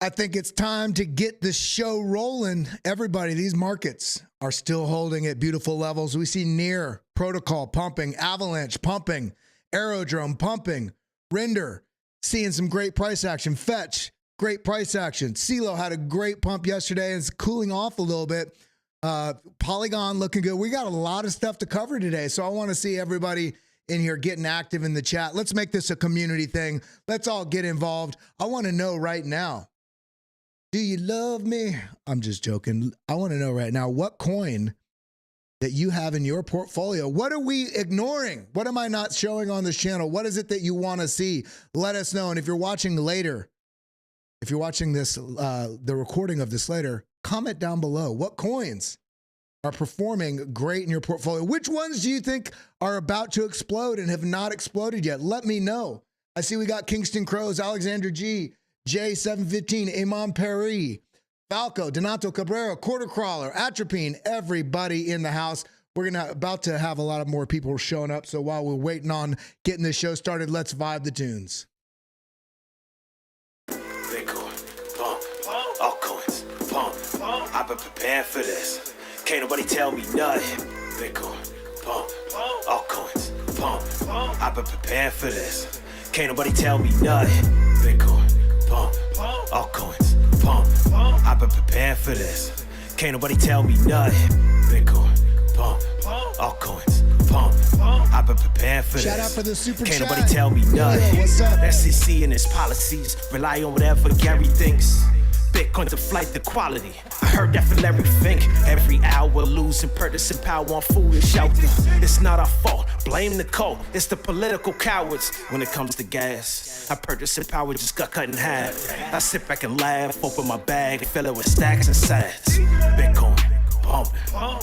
I think it's time to get the show rolling. Everybody, these markets are still holding at beautiful levels. We see Near Protocol pumping, Avalanche pumping, Aerodrome pumping, Render seeing some great price action, Fetch, great price action. CeeLo had a great pump yesterday and it's cooling off a little bit. Polygon looking good. We got a lot of stuff to cover today, so I want to see everybody in here getting active in the chat. Let's make this a community thing. Let's all get involved. I want to know right now, do you love me? I'm just joking. I want to know right now what coin that you have in your portfolio. What are we ignoring? What am I not showing on this channel? What is it that you want to see? Let us know. And if you're watching later, if you're watching this, the recording of this later, comment down below. What coins are performing great in your portfolio? Which ones do you think are about to explode and have not exploded yet? Let me know. I see we got Kingston Crows, Alexander G, J715, Imam Perry, Falco, Donato Cabrera, Quarter Crawler, Atropine, everybody in the house. We're about to have a lot of more people showing up. So while we're waiting on getting this show started, let's vibe the tunes. Bitcoin, pump, altcoins, pump. I've been preparing for this. Can't nobody tell me nothing. Bitcoin, pump, altcoins, pump. I've been preparing for this. Can't nobody tell me nothing. Bitcoin, pump, altcoins, pump. I've been preparing for this. Can't nobody tell me nothing. Bitcoin, pump, altcoins, pump. I've been preparing for this. Shout out for the super chat. Can't nobody tell me nothing. What's up? SEC and its policies rely on whatever Gary thinks. Bitcoin's a flight to quality. I heard that from Larry Fink. Every hour losing purchasing power on foolish out there. It's not our fault. Blame the cult. It's the political cowards. When it comes to gas, our purchasing power just got cut in half. I sit back and laugh, open my bag, fill it with stacks and sats. Bitcoin, pumping,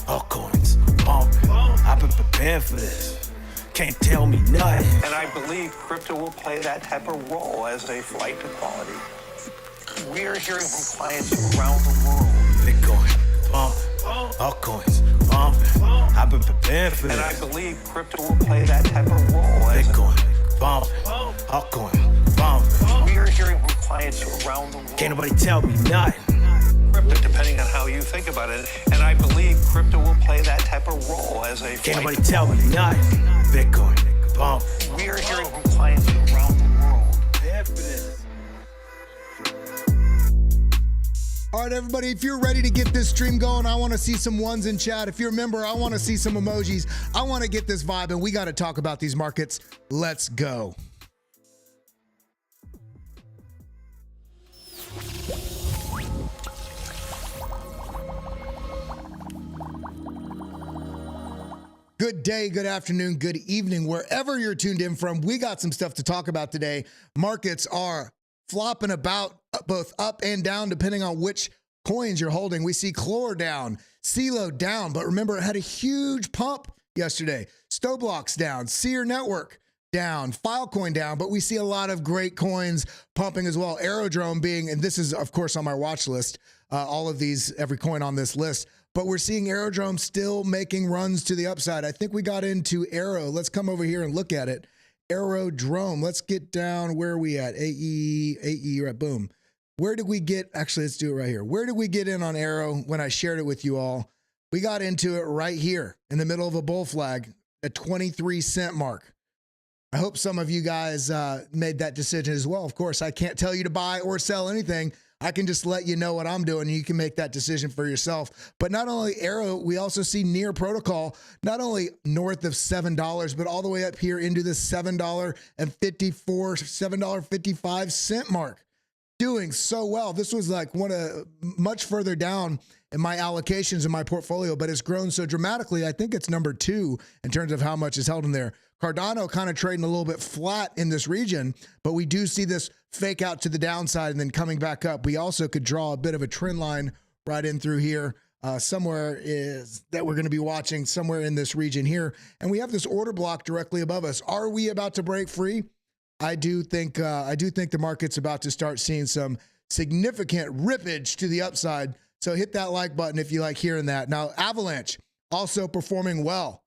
altcoins, pumping. I've been preparing for this. Can't tell me nothing. And I believe crypto will play that type of role as a flight to quality. We are hearing from clients around the world. Bitcoin, pump, altcoins, pumping. I've been preparing for this. And I believe crypto will play that type of role as Bitcoin, pump, altcoin, pumping. we are hearing from clients around the world. Can't nobody tell me nothing. Crypto, depending on how you think about it. And I believe crypto will play that type of role as a Can't flight nobody tell me nothing. Bitcoin, pump. We are hearing from clients around the world. Prepare for this. All right, everybody, if you're ready to get this stream going, I want to see some ones in chat. If you're a member, I want to see some emojis. I want to get this vibe, and we got to talk about these markets. Let's go. Good day, good afternoon, good evening, wherever you're tuned in from. We got some stuff to talk about today. Markets are flopping about both up and down depending on which coins you're holding. We see Chlor down, CeeLo down, but remember it had a huge pump yesterday. Stoblox down, Seer Network down, Filecoin down, but we see a lot of great coins pumping as well. Aerodrome being, and this is of course on my watch list, all of these, every coin on this list, but we're seeing Aerodrome still making runs to the upside. I think we got into Aero. Let's come over here and look at it. Aerodrome. Let's get down. Where are we at? AE, right? Boom. Where did we get? Actually, let's do it right here. Where did we get in on Aero when I shared it with you all? We got into it right here in the middle of a bull flag at 23-cent mark. I hope some of you guys made that decision as well. Of course, I can't tell you to buy or sell anything. I can just let you know what I'm doing, and you can make that decision for yourself. But not only Aero, we also see Near Protocol, not only north of $7, but all the way up here into the $7.54, $7.55 mark. Doing so well. This was like much further down in my allocations in my portfolio, but it's grown so dramatically. I think it's number 2 in terms of how much is held in there. Cardano kind of trading a little bit flat in this region, but we do see this fake out to the downside and then coming back up. We also could draw a bit of a trend line right in through here. Somewhere is that we're going to be watching somewhere in this region here. And we have this order block directly above us. Are we about to break free? I do think the market's about to start seeing some significant rippage to the upside. So hit that like button if you like hearing that. Now, Avalanche also performing well.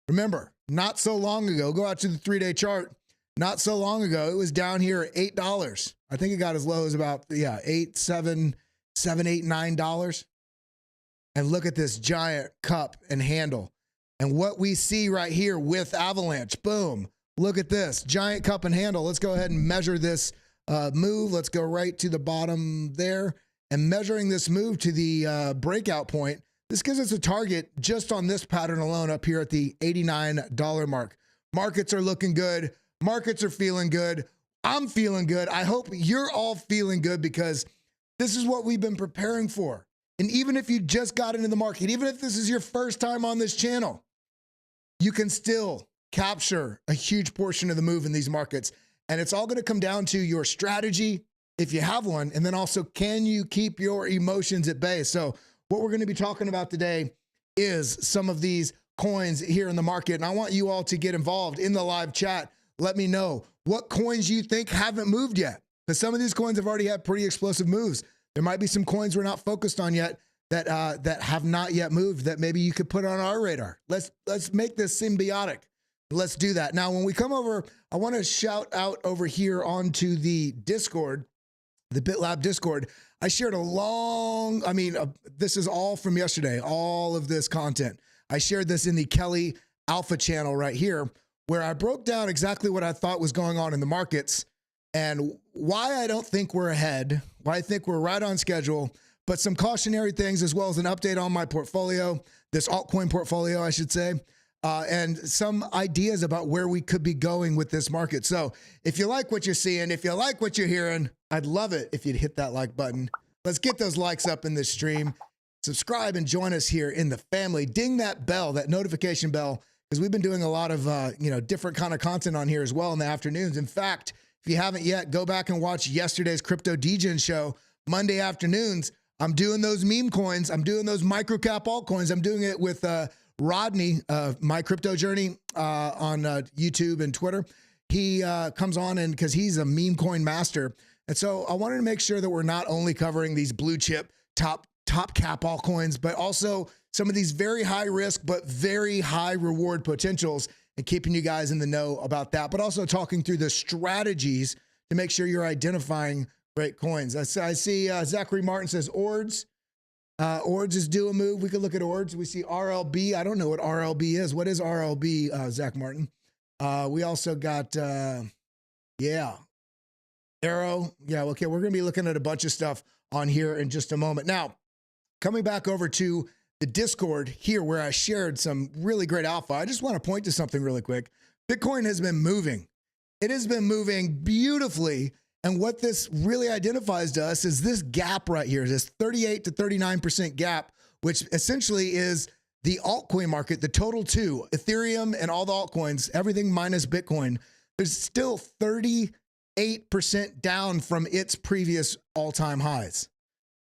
Remember, not so long ago, go out to the 3-day chart. not so long ago, it was down here at $8. I think it got as low as about, $8, $7, $8, $9. And look at this giant cup and handle. And what we see right here with Avalanche, boom, look at this giant cup and handle. Let's go ahead and measure this move. Let's go right to the bottom there. And measuring this move to the breakout point, this gives us a target just on this pattern alone up here at the $89 mark. Markets are looking good. Markets are feeling good. I'm feeling good. I hope you're all feeling good because this is what we've been preparing for. And even if you just got into the market, even if this is your first time on this channel, you can still capture a huge portion of the move in these markets. And it's all going to come down to your strategy, if you have one, and then also, can you keep your emotions at bay? So what we're going to be talking about today is some of these coins here in the market. And I want you all to get involved in the live chat. Let me know what coins you think haven't moved yet, because some of these coins have already had pretty explosive moves. There might be some coins we're not focused on yet that have not yet moved that maybe you could put on our radar. Let's make this symbiotic. Let's do that. Now, when we come over, I want to shout out over here onto the Discord, the BitLab Discord. I shared this is all from yesterday, all of this content. I shared this in the Kelly Alpha channel right here, where I broke down exactly what I thought was going on in the markets and why I don't think we're ahead, why I think we're right on schedule, but some cautionary things as well as an update on my portfolio, this altcoin portfolio, I should say, and some ideas about where we could be going with this market. So if you like what you're seeing, if you like what you're hearing, I'd love it if you'd hit that like button. Let's get those likes up in this stream. Subscribe and join us here in the family. Ding that bell, that notification bell, because we've been doing a lot of different kind of content on here as well in the afternoons. In fact, if you haven't yet, go back and watch yesterday's Crypto Degen show, Monday afternoons. I'm doing those meme coins. I'm doing those microcap altcoins. I'm doing it with Rodney, My Crypto Journey on YouTube and Twitter. He comes on and because he's a meme coin master. And so I wanted to make sure that we're not only covering these blue chip top cap altcoins, but also some of these very high risk, but very high reward potentials and keeping you guys in the know about that, but also talking through the strategies to make sure you're identifying great coins. I see Zachary Martin says ORDS. ORDS is due a move. We could look at ORDS. We see RLB. I don't know what RLB is. What is RLB, Zach Martin? We also got, Arrow. Yeah, okay. We're going to be looking at a bunch of stuff on here in just a moment. Now, coming back over to the Discord here where I shared some really great alpha, I just want to point to something really quick. Bitcoin has been moving. It has been moving beautifully. And what this really identifies to us is this gap right here, this 38 to 39% gap, which essentially is the altcoin market, the total two, Ethereum and all the altcoins, everything minus Bitcoin. There's still 38% down from its previous all-time highs.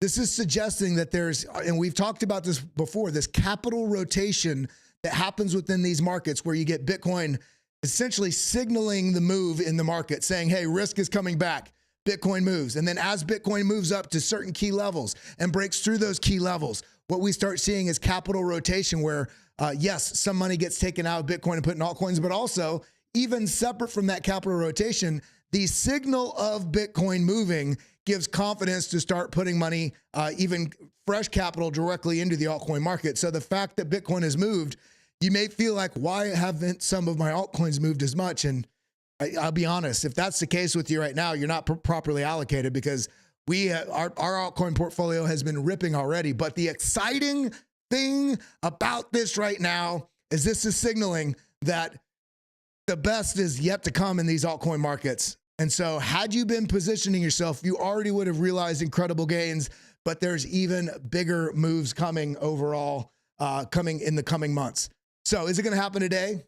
This is suggesting that there's, and we've talked about this before, this capital rotation that happens within these markets where you get Bitcoin essentially signaling the move in the market, saying, hey, risk is coming back. Bitcoin moves. And then as Bitcoin moves up to certain key levels and breaks through those key levels, what we start seeing is capital rotation where, yes, some money gets taken out of Bitcoin and put in altcoins, but also even separate from that capital rotation, the signal of Bitcoin moving gives confidence to start putting money, even fresh capital directly into the altcoin market. So the fact that Bitcoin has moved, you may feel like, why haven't some of my altcoins moved as much? And I'll be honest, if that's the case with you right now, you're not properly allocated because our altcoin portfolio has been ripping already. But the exciting thing about this right now is this is signaling that the best is yet to come in these altcoin markets. And so had you been positioning yourself, you already would have realized incredible gains, but there's even bigger moves coming overall, coming in the coming months. So is it going to happen today?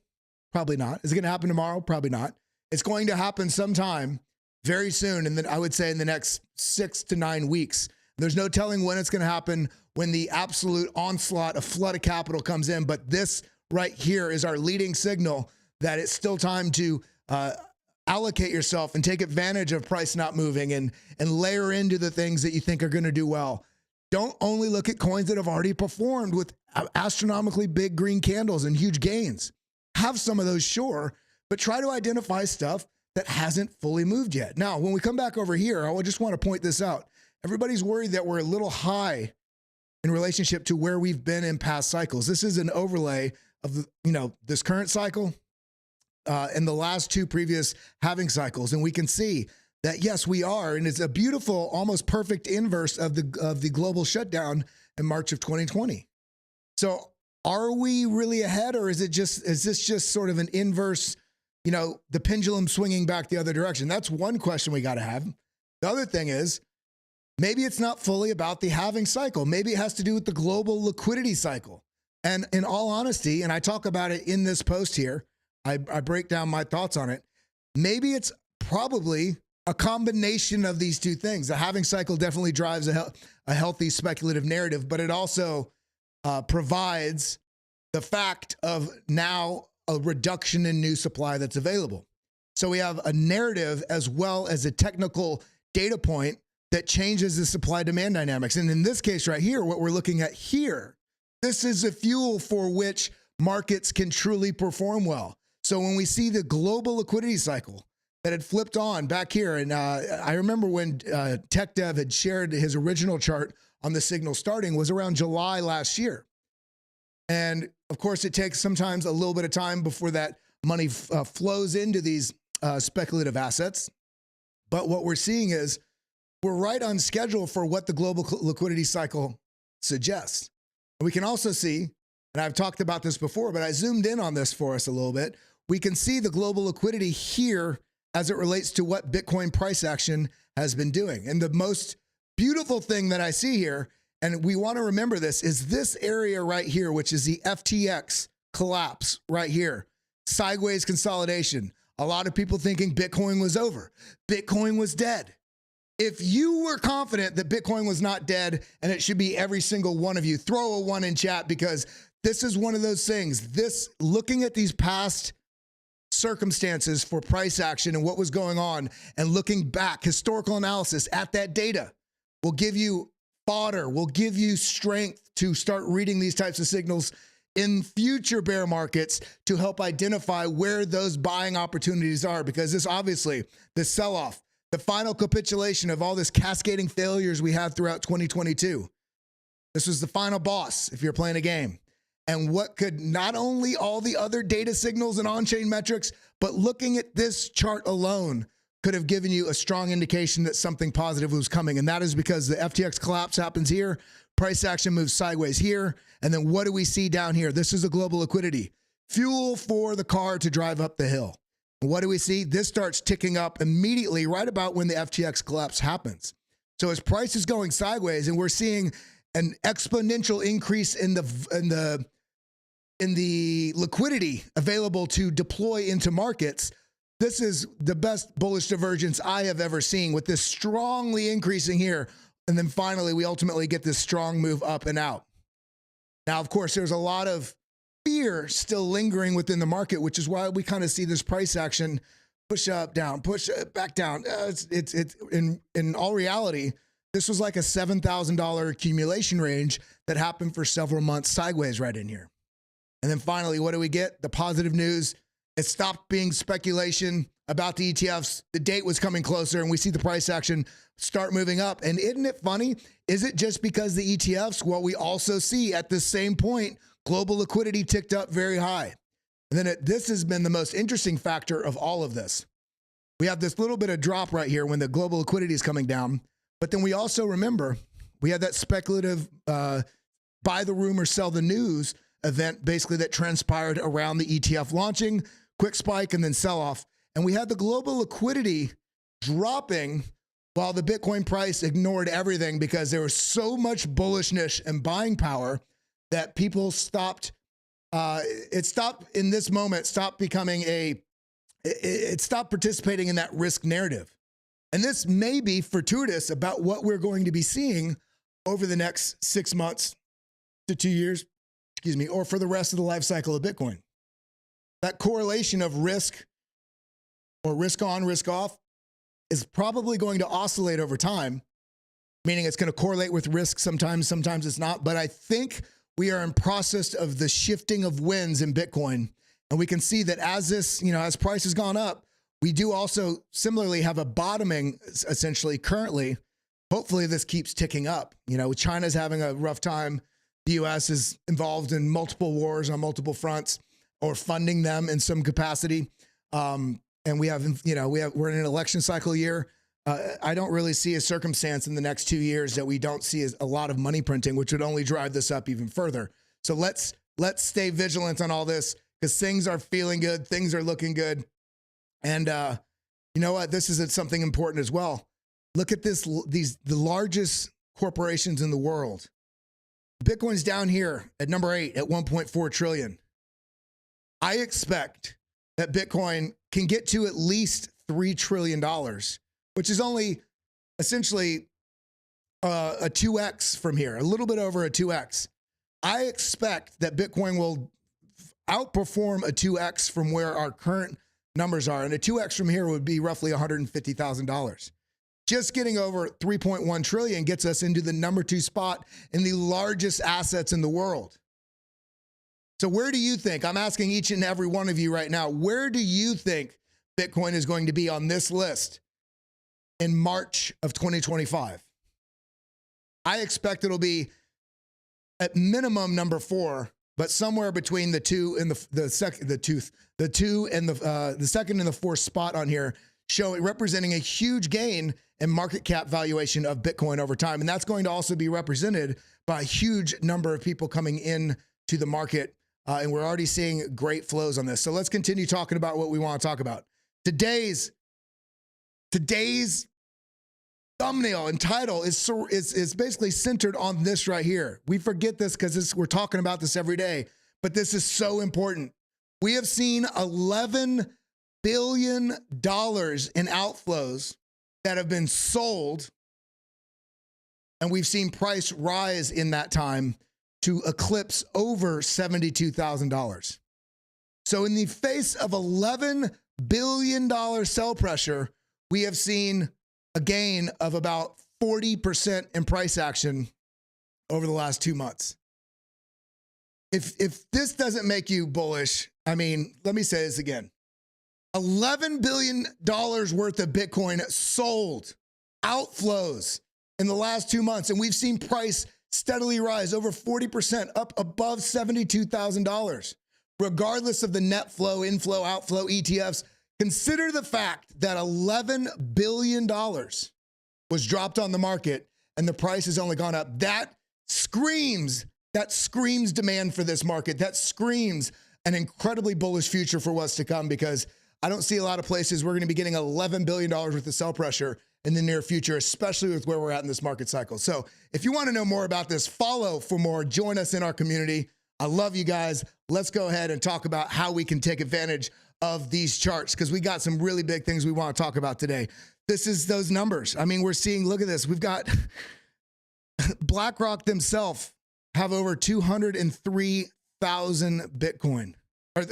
Probably not. Is it going to happen tomorrow? Probably not. It's going to happen sometime very soon. And then I would say in the next 6 to 9 weeks. There's no telling when it's going to happen, when the absolute onslaught, a flood of capital comes in. But this right here is our leading signal that it's still time to allocate yourself and take advantage of price not moving and layer into the things that you think are going to do well. Don't only look at coins that have already performed with astronomically big green candles and huge gains. Have some of those, sure, but try to identify stuff that hasn't fully moved yet. Now, when we come back over here, I just want to point this out. Everybody's worried that we're a little high in relationship to where we've been in past cycles. This is an overlay of the, this current cycle and the last two previous halving cycles. And we can see that, yes, we are. And it's a beautiful, almost perfect inverse of the global shutdown in March of 2020. So are we really ahead, or is this just sort of an inverse, the pendulum swinging back the other direction? That's one question we got to have. The other thing is, maybe it's not fully about the halving cycle. Maybe it has to do with the global liquidity cycle. And in all honesty, and I talk about it in this post here, I break down my thoughts on it. Maybe it's probably a combination of these two things. The halving cycle definitely drives a healthy speculative narrative, but it also provides the fact of now a reduction in new supply that's available. So we have a narrative as well as a technical data point that changes the supply-demand dynamics. And in this case right here, what we're looking at here, this is a fuel for which markets can truly perform well. So when we see the global liquidity cycle that had flipped on back here, and I remember when Tech Dev had shared his original chart on the signal starting was around July last year. And of course, it takes sometimes a little bit of time before that money flows into these speculative assets. But what we're seeing is we're right on schedule for what the global liquidity cycle suggests. And we can also see, and I've talked about this before, but I zoomed in on this for us a little bit. We can see the global liquidity here as it relates to what Bitcoin price action has been doing. And the most beautiful thing that I see here, and we want to remember this, is this area right here, which is the FTX collapse right here. Sideways consolidation. A lot of people thinking Bitcoin was over. Bitcoin was dead. If you were confident that Bitcoin was not dead, and it should be every single one of you, throw a 1 in chat, because this is one of those things. This, looking at these past circumstances for price action and what was going on, and looking back, historical analysis at that data will give you fodder, will give you strength to start reading these types of signals in future bear markets to help identify where those buying opportunities are. Because this, obviously, the sell-off, the final capitulation of all this cascading failures we had throughout 2022. This was the final boss if you're playing a game. And what could not only all the other data signals and on-chain metrics, but looking at this chart alone could have given you a strong indication that something positive was coming. And that is because the FTX collapse happens here, price action moves sideways here, and then what do we see down here? This is a global liquidity. Fuel for the car to drive up the hill. And what do we see? This starts ticking up immediately right about when the FTX collapse happens. So as price is going sideways and we're seeing an exponential increase in the liquidity available to deploy into markets, this is the best bullish divergence I have ever seen, with this strongly increasing here. And then finally, we ultimately get this strong move up and out. Now, of course, there's a lot of fear still lingering within the market, which is why we kind of see this price action push up, down, push back down. It's in all reality, this was like a $7,000 accumulation range that happened for several months sideways right in here. And then finally, what do we get? The positive news. It stopped being speculation about the ETFs. The date was coming closer, and we see the price action start moving up. And isn't it funny? Is it just because the ETFs? Well, we also see at the same point, global liquidity ticked up very high. And then this has been the most interesting factor of all of this. We have this little bit of drop right here when the global liquidity is coming down. But then we also remember we had that speculative buy the rumor, sell the news event, basically, that transpired around the ETF launching, quick spike and then sell off. And we had the global liquidity dropping while the Bitcoin price ignored everything, because there was so much bullishness and buying power that people stopped. It stopped in this moment, stopped becoming it stopped participating in that risk narrative. And this may be fortuitous about what we're going to be seeing over the next 6 months to 2 years, or for the rest of the life cycle of Bitcoin. That correlation of risk, or risk on, risk off, is probably going to oscillate over time, meaning it's going to correlate with risk sometimes it's not. But I think we are in process of the shifting of winds in Bitcoin. And we can see that as this, as price has gone up, We do also similarly have a bottoming essentially currently. Hopefully this keeps ticking up. You know, China's having a rough time. The U.S. is involved in multiple wars on multiple fronts or funding them in some capacity. And we have, you know, we're in an election cycle year. I don't really see a circumstance in the next 2 years that we don't see a lot of money printing, which would only drive this up even further. So let's stay vigilant on all this because things are feeling good. Things are looking good. And you know what? This is something important as well. Look at this, the largest corporations in the world. Bitcoin's down here at number 8 at 1.4 trillion. I expect that Bitcoin can get to at least $3 trillion, which is only essentially a 2x from here, a little bit over a 2x. I expect that Bitcoin will outperform a 2x from where our current numbers are. And a 2x from here would be roughly $150,000. Just getting over 3.1 trillion gets us into the number 2 spot in the largest assets in the world. So where do you think, I'm asking each and every one of you right now, where do you think Bitcoin is going to be on this list in March of 2025? I expect it'll be at minimum number 4, but somewhere between the 2 and the second and the 4th spot on here, representing a huge gain in market cap valuation of Bitcoin over time. And that's going to also be represented by a huge number of people coming in to the market. And we're already seeing great flows on this. So let's continue talking about what we want to talk about. Today's thumbnail and title is basically centered on this right here. We forget this because we're talking about this every day, but this is so important. We have seen $11 billion in outflows that have been sold, and we've seen price rise in that time to eclipse over $72,000. So in the face of $11 billion sell pressure, we have seen a gain of about 40% in price action over the last 2 months. If this doesn't make you bullish, I mean, let me say this again. $11 billion worth of Bitcoin sold, outflows in the last 2 months. And we've seen price steadily rise over 40%, up above $72,000. Regardless of the net flow, inflow, outflow, ETFs, consider the fact that $11 billion was dropped on the market and the price has only gone up. That screams demand for this market. That screams an incredibly bullish future for what's to come, because I don't see a lot of places we're going to be getting $11 billion worth of sell pressure in the near future, especially with where we're at in this market cycle. So if you want to know more about this, follow for more, join us in our community. I love you guys. Let's go ahead and talk about how we can take advantage of these charts, because we got some really big things we want to talk about today. This is those numbers. I mean, we're seeing, look at this. We've got BlackRock themselves have over 203,000 Bitcoin.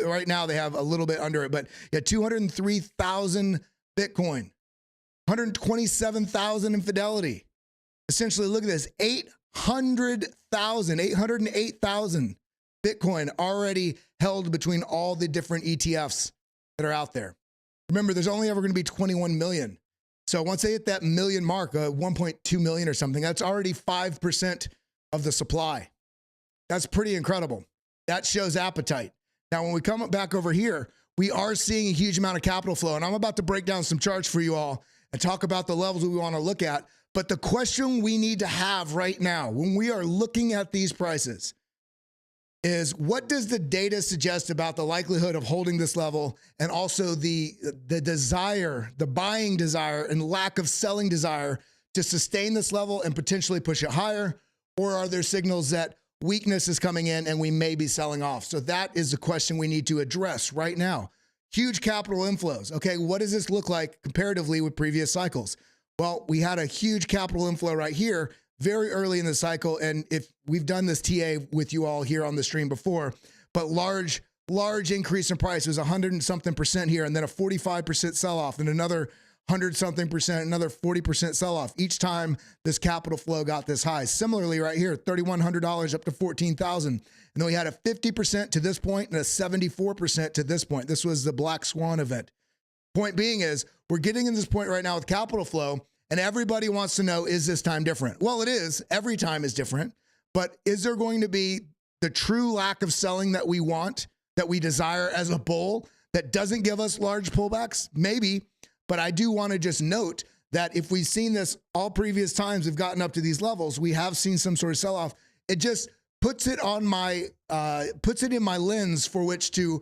Right now they have a little bit under it, but yeah, 203,000 Bitcoin, 127,000 in Fidelity. Essentially, look at this, 808,000 Bitcoin already held between all the different ETFs that are out there. Remember, there's only ever going to be 21 million. So once they hit that million mark, 1.2 million or something, that's already 5% of the supply. That's pretty incredible. That shows appetite. Now, when we come back over here, we are seeing a huge amount of capital flow, and I'm about to break down some charts for you all and talk about the levels we want to look at. But the question we need to have right now when we are looking at these prices is, what does the data suggest about the likelihood of holding this level, and also the desire, the buying desire and lack of selling desire to sustain this level and potentially push it higher? Or are there signals that weakness is coming in and we may be selling off? So that is the question we need to address right now. Huge capital inflows. Okay, what does this look like comparatively with previous cycles? Well, we had a huge capital inflow right here very early in the cycle. And if we've done this TA with you all here on the stream before, but large increase in price. It was 100 and something percent here, and then a 45% sell off, and another 100 something percent, another 40% sell off each time this capital flow got this high. Similarly right here, $3,100 up to 14,000. And then we had a 50% to this point and a 74% to this point. This was the Black Swan event. Point being is we're getting in this point right now with capital flow, and everybody wants to know, is this time different? Well, it is. Every time is different. But is there going to be the true lack of selling that we want, that we desire as a bull, that doesn't give us large pullbacks? Maybe. But I do want to just note that if we've seen this all previous times we've gotten up to these levels, we have seen some sort of sell-off. It just puts it on my, puts it in my lens for which to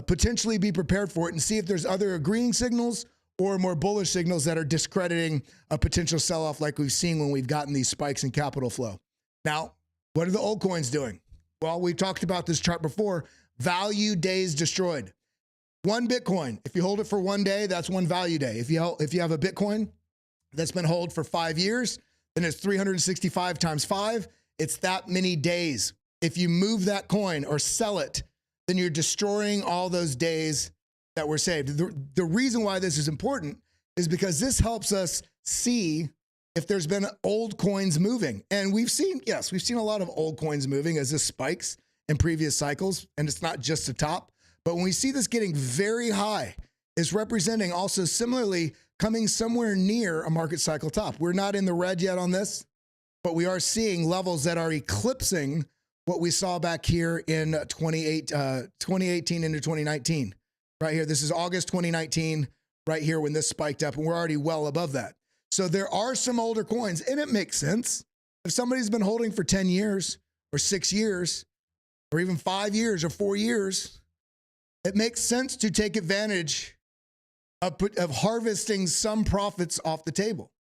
potentially be prepared for it and see if there's other agreeing signals or more bullish signals that are discrediting a potential sell-off like we've seen when we've gotten these spikes in capital flow. Now, what are the altcoins doing? Well, we've talked about this chart before. Value days destroyed. One Bitcoin, if you hold it for 1 day, that's one value day. If you have a Bitcoin that's been held for 5 years, then it's 365 times 5. It's that many days. If you move that coin or sell it, then you're destroying all those days that were saved. The reason why this is important is because this helps us see if there's been old coins moving. And we've seen, yes, we've seen a lot of old coins moving as this spikes in previous cycles. And it's not just the top, but when we see this getting very high, it's representing also similarly coming somewhere near a market cycle top. We're not in the red yet on this, but we are seeing levels that are eclipsing what we saw back here in 2018 into 2019. Right here, this is August 2019, right here when this spiked up, and we're already well above that. So there are some older coins, and it makes sense. If somebody's been holding for 10 years or 6 years or even 5 years or 4 years, it makes sense to take advantage of harvesting some profits off the table.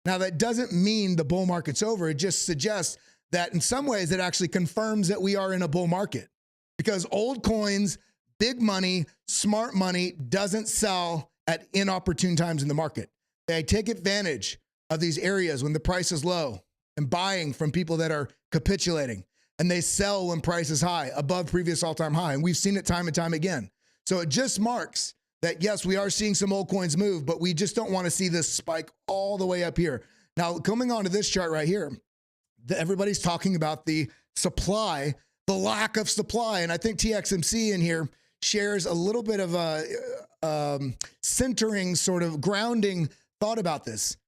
Now, that doesn't mean the bull market's over. It just suggests that in some ways it actually confirms that we are in a bull market, because old coins, big money, smart money doesn't sell at inopportune times in the market. They take advantage of these areas when the price is low and buying from people that are capitulating, and they sell when price is high, above previous all-time high. And we've seen it time and time again. So it just marks that, yes, we are seeing some old coins move, but we just don't want to see this spike all the way up here. Now, coming on to this chart right here, everybody's talking about the supply, the lack of supply. And I think TXMC in here shares a little bit of a centering, sort of grounding thought about this.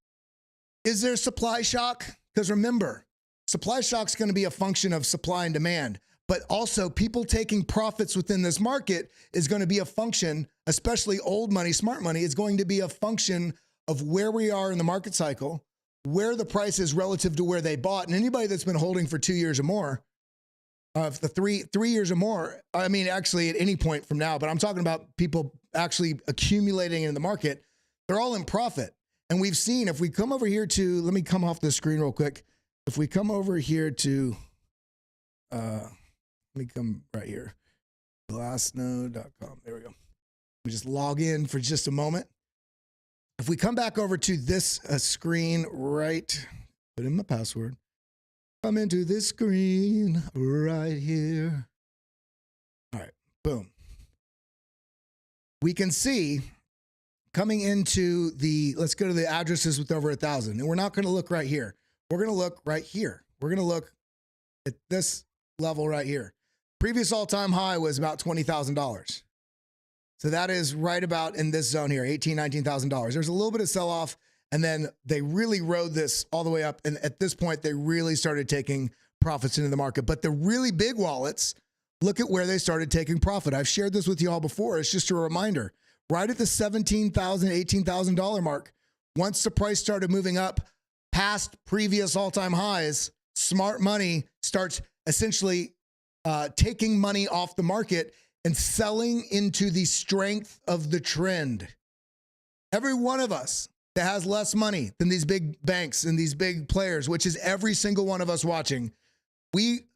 Is there supply shock? Because remember, supply shock is going to be a function of supply and demand, but also people taking profits within this market is going to be a function, especially old money, smart money, is going to be a function of where we are in the market cycle, where the price is relative to where they bought. And anybody that's been holding for 2 years or more, the three years or more, I mean, actually at any point from now, but I'm talking about people actually accumulating in the market, they're all in profit. And we've seen, if we come over here to, let me come off the screen real quick. If we come over here to, let me come right here, glassnode.com. There we go. We just log in for just a moment. If we come back over to this screen, right, put in my password, come into this screen right here. All right, boom. We can see coming into the, let's go to the addresses with over 1,000. And we're not going to look right here. We're going to look right here. We're going to look at this level right here. Previous all-time high was about $20,000. So that is right about in this zone here, $18,000, $19,000. There's a little bit of sell-off, and then they really rode this all the way up. And at this point, they really started taking profits into the market. But the really big wallets, look at where they started taking profit. I've shared this with you all before. It's just a reminder. Right at the $17,000, $18,000 mark, once the price started moving up past previous all-time highs, smart money starts essentially taking money off the market and selling into the strength of the trend. Every one of us that has less money than these big banks and these big players, which is every single one of us watching, we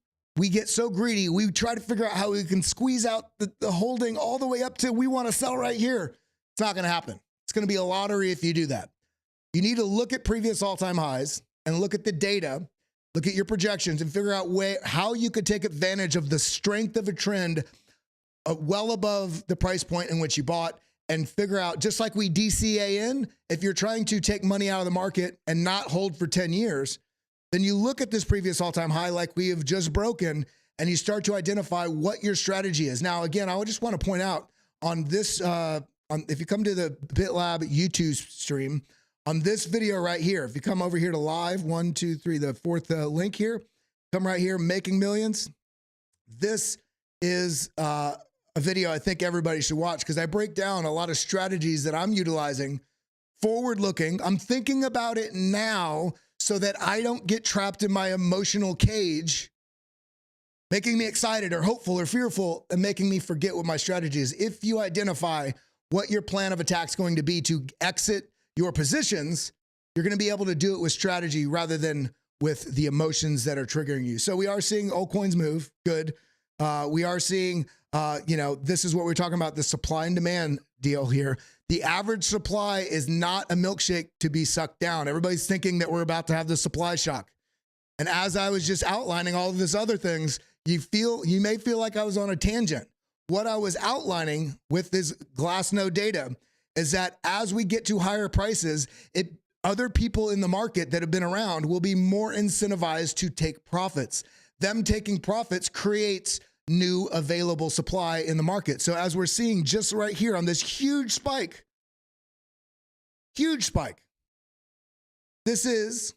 get so greedy. We try to figure out how we can squeeze out the holding all the way up to we want to sell right here. It's not going to happen. It's going to be a lottery if you do that. You need to look at previous all-time highs and look at the data, look at your projections, and figure out how you could take advantage of the strength of a trend well above the price point in which you bought, and figure out, just like we DCA in, if you're trying to take money out of the market and not hold for 10 years, then you look at this previous all-time high like we have just broken, and you start to identify what your strategy is. Now, again, I would just want to point out on this if you come to the BitLab YouTube stream, on this video right here, if you come over here to live, 1, 2, 3, the fourth link here, come right here, Making Millions. This is a video I think everybody should watch because I break down a lot of strategies that I'm utilizing, forward looking. I'm thinking about it now so that I don't get trapped in my emotional cage, making me excited or hopeful or fearful and making me forget what my strategy is. If you identify what your plan of attack is going to be to exit your positions, you're going to be able to do it with strategy rather than with the emotions that are triggering you. So we are seeing altcoins move. Good. We are seeing, this is what we're talking about, the supply and demand deal here. The average supply is not a milkshake to be sucked down. Everybody's thinking that we're about to have the supply shock. And as I was just outlining all of this other things, you may feel like I was on a tangent. What I was outlining with this Glassnode data is that as we get to higher prices, other people in the market that have been around will be more incentivized to take profits. Them taking profits creates new available supply in the market. So as we're seeing just right here on this huge spike, this is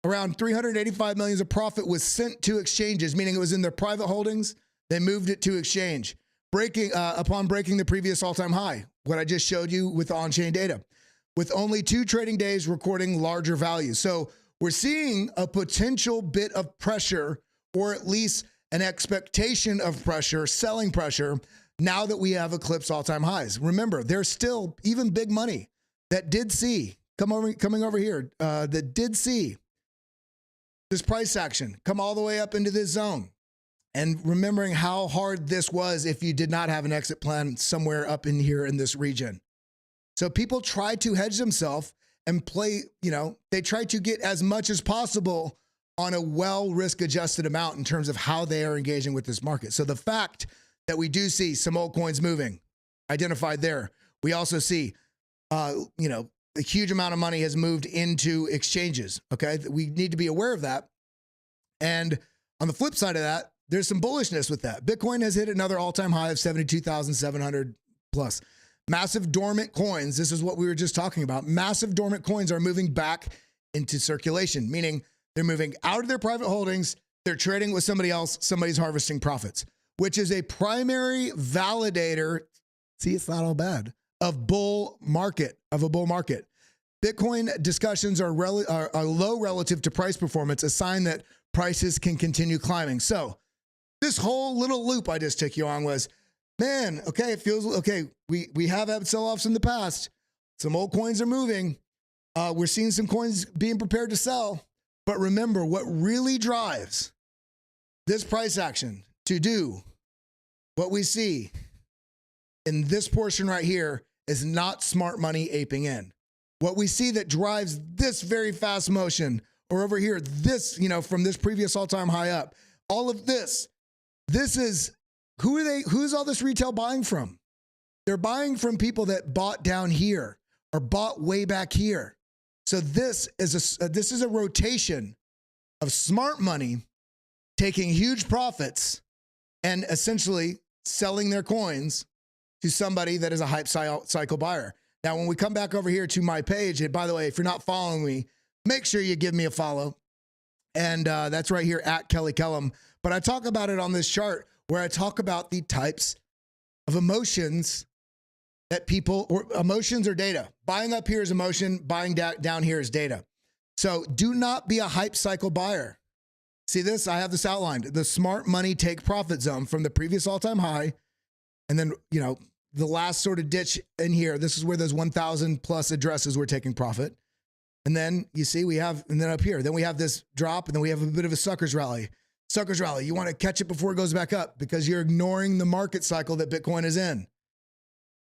around 385 million of profit was sent to exchanges, meaning it was in their private holdings. They moved it to exchange, upon breaking the previous all-time high, what I just showed you with the on-chain data, with only 2 trading days recording larger values. So we're seeing a potential bit of pressure, or at least an expectation of pressure, selling pressure, now that we have eclipsed all-time highs. Remember, there's still even big money that did see, coming over here, that did see this price action come all the way up into this zone. And remembering how hard this was if you did not have an exit plan somewhere up in here in this region. So people try to hedge themselves and play, they try to get as much as possible on a well risk adjusted amount in terms of how they are engaging with this market. So the fact that we do see some altcoins moving, identified there. We also see, a huge amount of money has moved into exchanges. Okay. We need to be aware of that. And on the flip side of that, there's some bullishness with that. Bitcoin has hit another all-time high of 72,700 plus. Massive dormant coins, this is what we were just talking about. Massive dormant coins are moving back into circulation, meaning they're moving out of their private holdings, they're trading with somebody else, somebody's harvesting profits, which is a primary validator, see, it's not all bad, of a bull market. Bitcoin discussions are low relative to price performance, a sign that prices can continue climbing. So this whole little loop I just took you on was, man, okay, it feels, okay, we have had sell-offs in the past. Some old coins are moving. We're seeing some coins being prepared to sell. But remember, what really drives this price action to do what we see in this portion right here is not smart money aping in. What we see that drives this very fast motion, or over here, this, from this previous all-time high up, all of this is, who's all this retail buying from? They're buying from people that bought down here or bought way back here. So this is a rotation of smart money taking huge profits and essentially selling their coins to somebody that is a hype cycle buyer. Now, when we come back over here to my page, and by the way, if you're not following me, make sure you give me a follow. And that's right here at Kelly Kellum. But I talk about it on this chart where I talk about the types of emotions that people, or emotions or data. Buying up here is emotion, buying down here is data. So do not be a hype cycle buyer. See this? I have this outlined. The smart money take profit zone from the previous all-time high. And then, the last sort of ditch in here, this is where those 1,000 plus addresses were taking profit. And then you see and then up here, then we have this drop, and then we have a bit of a sucker's rally. Sucker's rally, you want to catch it before it goes back up because you're ignoring the market cycle that Bitcoin is in.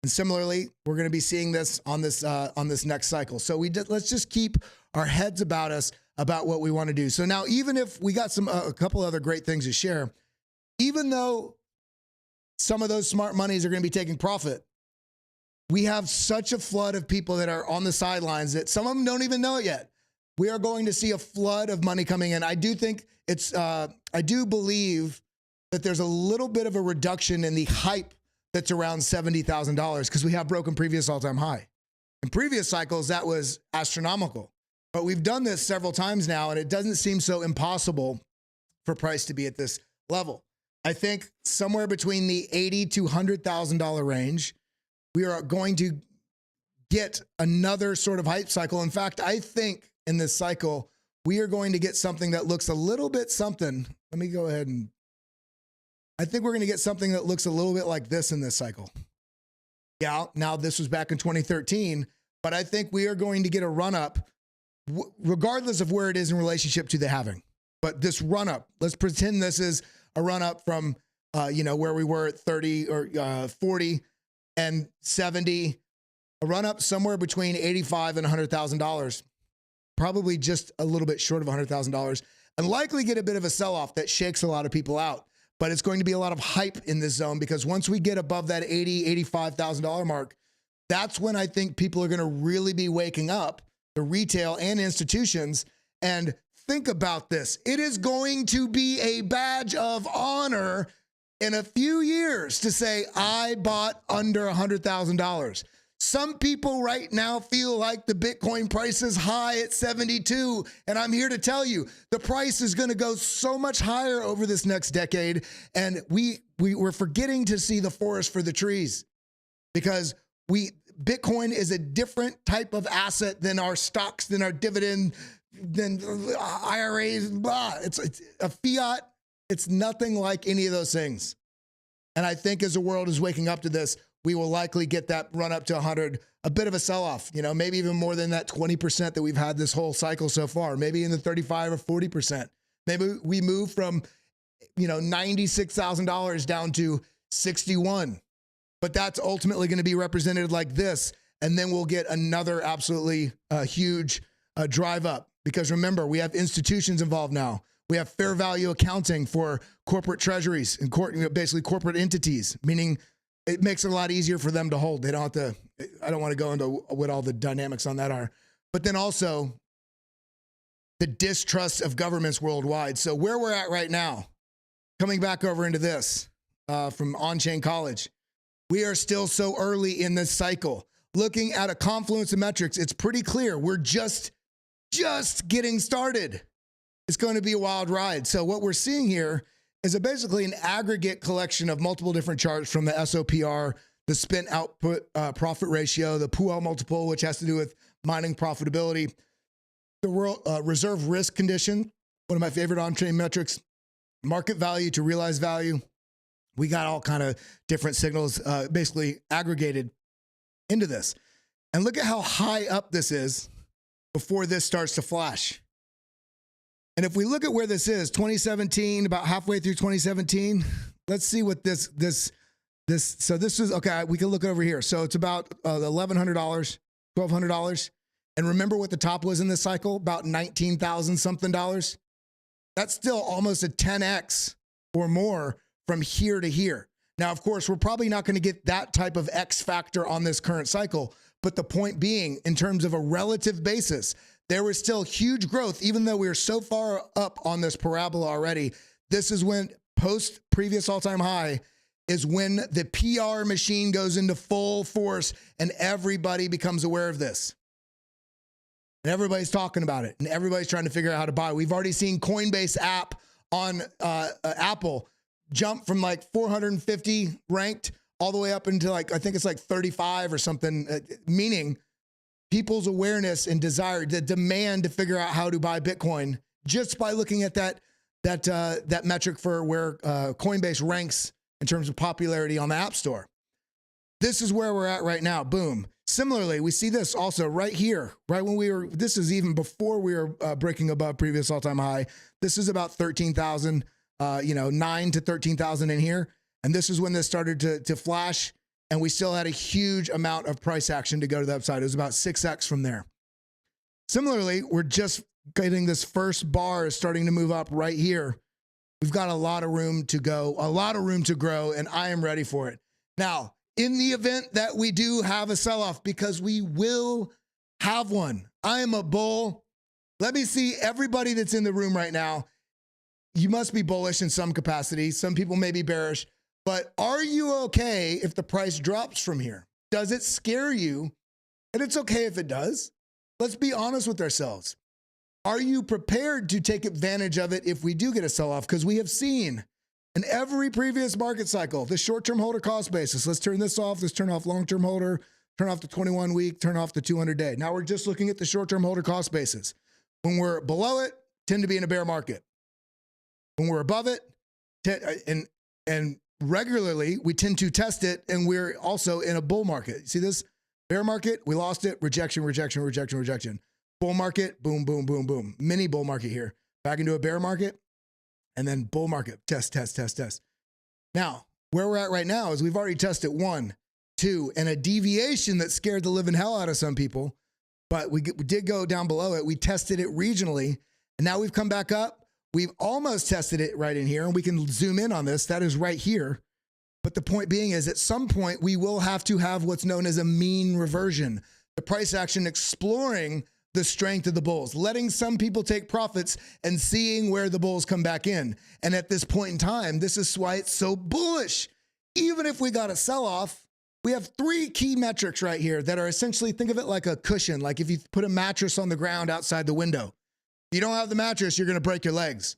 And similarly, we're going to be seeing this on this next cycle. So let's just keep our heads about us about what we want to do. So now, even if we got a couple other great things to share, even though some of those smart monies are going to be taking profit, we have such a flood of people that are on the sidelines that some of them don't even know it yet. We are going to see a flood of money coming in. I do think I do believe that there's a little bit of a reduction in the hype that's around $70,000 because we have broken previous all-time high. In previous cycles, that was astronomical. But we've done this several times now, and it doesn't seem so impossible for price to be at this level. I think somewhere between the $80,000 to $100,000 range, we are going to get another sort of hype cycle. In fact, I think in this cycle, we are going to get something that looks a little bit something. Let me go ahead and I think we're going to get something that looks a little bit like this in this cycle. Yeah, now this was back in 2013, but I think we are going to get a run up regardless of where it is in relationship to the halving. But this run up, let's pretend this is a run up from, where we were at 30 or 40 and 70, a run up somewhere between $85,000 and $100,000, probably just a little bit short of $100,000, and likely get a bit of a sell-off that shakes a lot of people out. But it's going to be a lot of hype in this zone because once we get above that $80,000, $85,000 mark, that's when I think people are going to really be waking up, the retail and institutions. And think about this. It is going to be a badge of honor in a few years to say, I bought under $100,000. Some people right now feel like the Bitcoin price is high at 72. And I'm here to tell you, the price is going to go so much higher over this next decade. And we're forgetting to see the forest for the trees because Bitcoin is a different type of asset than our stocks, than our dividend, than IRAs, blah. It's a fiat. It's nothing like any of those things. And I think as the world is waking up to this, we will likely get that run up to 100, a bit of a sell-off, maybe even more than that 20% that we've had this whole cycle so far, maybe in the 35 or 40%. Maybe we move from, $96,000 down to 61. But that's ultimately going to be represented like this. And then we'll get another absolutely huge drive up. Because remember, we have institutions involved now. We have fair value accounting for corporate treasuries and basically corporate entities, meaning it makes it a lot easier for them to hold. They don't have to, I don't want to go into what all the dynamics on that are. But then also the distrust of governments worldwide. So where we're at right now, coming back over into this from On-Chain College, we are still so early in this cycle. Looking at a confluence of metrics, it's pretty clear we're just getting started. It's going to be a wild ride. So what we're seeing here is basically an aggregate collection of multiple different charts from the SOPR, the spent output profit ratio, the Puel multiple, which has to do with mining profitability, the world reserve risk condition, one of my favorite on-chain metrics, market value to realized value. We got all kind of different signals basically aggregated into this. And look at how high up this is before this starts to flash. And if we look at where this is, 2017, about halfway through 2017, let's see what this, so this is, okay, we can look over here. So it's about $1,100, $1,200. And remember what the top was in this cycle? About $19,000 something dollars. That's still almost a 10X or more from here to here. Now, of course, we're probably not going to get that type of X factor on this current cycle. But the point being, in terms of a relative basis, there was still huge growth, even though we are so far up on this parabola already. This is when post previous all-time high is when the PR machine goes into full force and everybody becomes aware of this. And everybody's talking about it and everybody's trying to figure out how to buy. We've already seen Coinbase app on Apple jump from like 450 ranked all the way up into I think it's like 35 or something, meaning people's awareness and desire, the demand to figure out how to buy Bitcoin just by looking at that metric for where Coinbase ranks in terms of popularity on the App Store. This is where we're at right now. Boom. Similarly, we see this also right here, right when this is even before we were breaking above previous all-time high. This is about 13,000, 9 to 13,000 in here. And this is when this started to flash. And we still had a huge amount of price action to go to the upside. It was about 6X from there. Similarly, we're just getting this first bar is starting to move up right here. We've got a lot of room to go, a lot of room to grow, and I am ready for it. Now, in the event that we do have a sell-off, because we will have one, I am a bull. Let me see everybody that's in the room right now. You must be bullish in some capacity. Some people may be bearish. But are you okay if the price drops from here? Does it scare you? And it's okay if it does. Let's be honest with ourselves. Are you prepared to take advantage of it if we do get a sell-off? Because we have seen in every previous market cycle, the short-term holder cost basis. Let's turn this off. Let's turn off long-term holder, turn off the 21-week, turn off the 200-day. Now we're just looking at the short-term holder cost basis. When we're below it, tend to be in a bear market. When we're above it, and regularly, we tend to test it, and we're also in a bull market. See this? Bear market, we lost it. Rejection, rejection, rejection, rejection. Bull market, boom, boom, boom, boom. Mini bull market here. Back into a bear market, and then bull market. Test, test, test, test. Now, where we're at right now is we've already tested 1, 2, and a deviation that scared the living hell out of some people, but we did go down below it. We tested it regionally, and now we've come back up. We've almost tested it right in here, and we can zoom in on this. That is right here. But the point being is at some point, we will have to have what's known as a mean reversion, the price action exploring the strength of the bulls, letting some people take profits and seeing where the bulls come back in. And at this point in time, this is why it's so bullish. Even if we got a sell-off, we have 3 key metrics right here that are essentially, think of it like a cushion, like if you put a mattress on the ground outside the window. If you don't have the mattress, you're going to break your legs.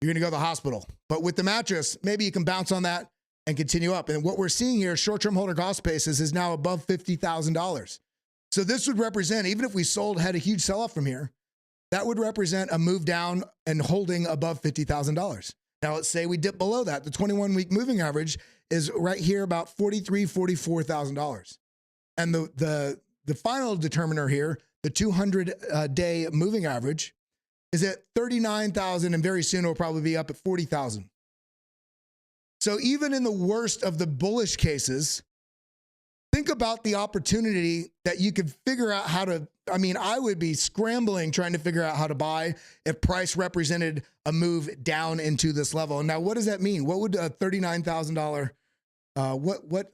You're going to go to the hospital. But with the mattress, maybe you can bounce on that and continue up. And what we're seeing here, short-term holder cost basis is now above $50,000. So this would represent, even if we had a huge sell-off from here, that would represent a move down and holding above $50,000. Now let's say we dip below that. The 21-week moving average is right here about $43,000, $44,000. And the final determiner here, the 200-day moving average, is at 39,000, and very soon it will probably be up at 40,000. So even in the worst of the bullish cases, think about the opportunity that you could figure out how to, I would be scrambling trying to figure out how to buy if price represented a move down into this level. Now, what does that mean? What would a $39,000,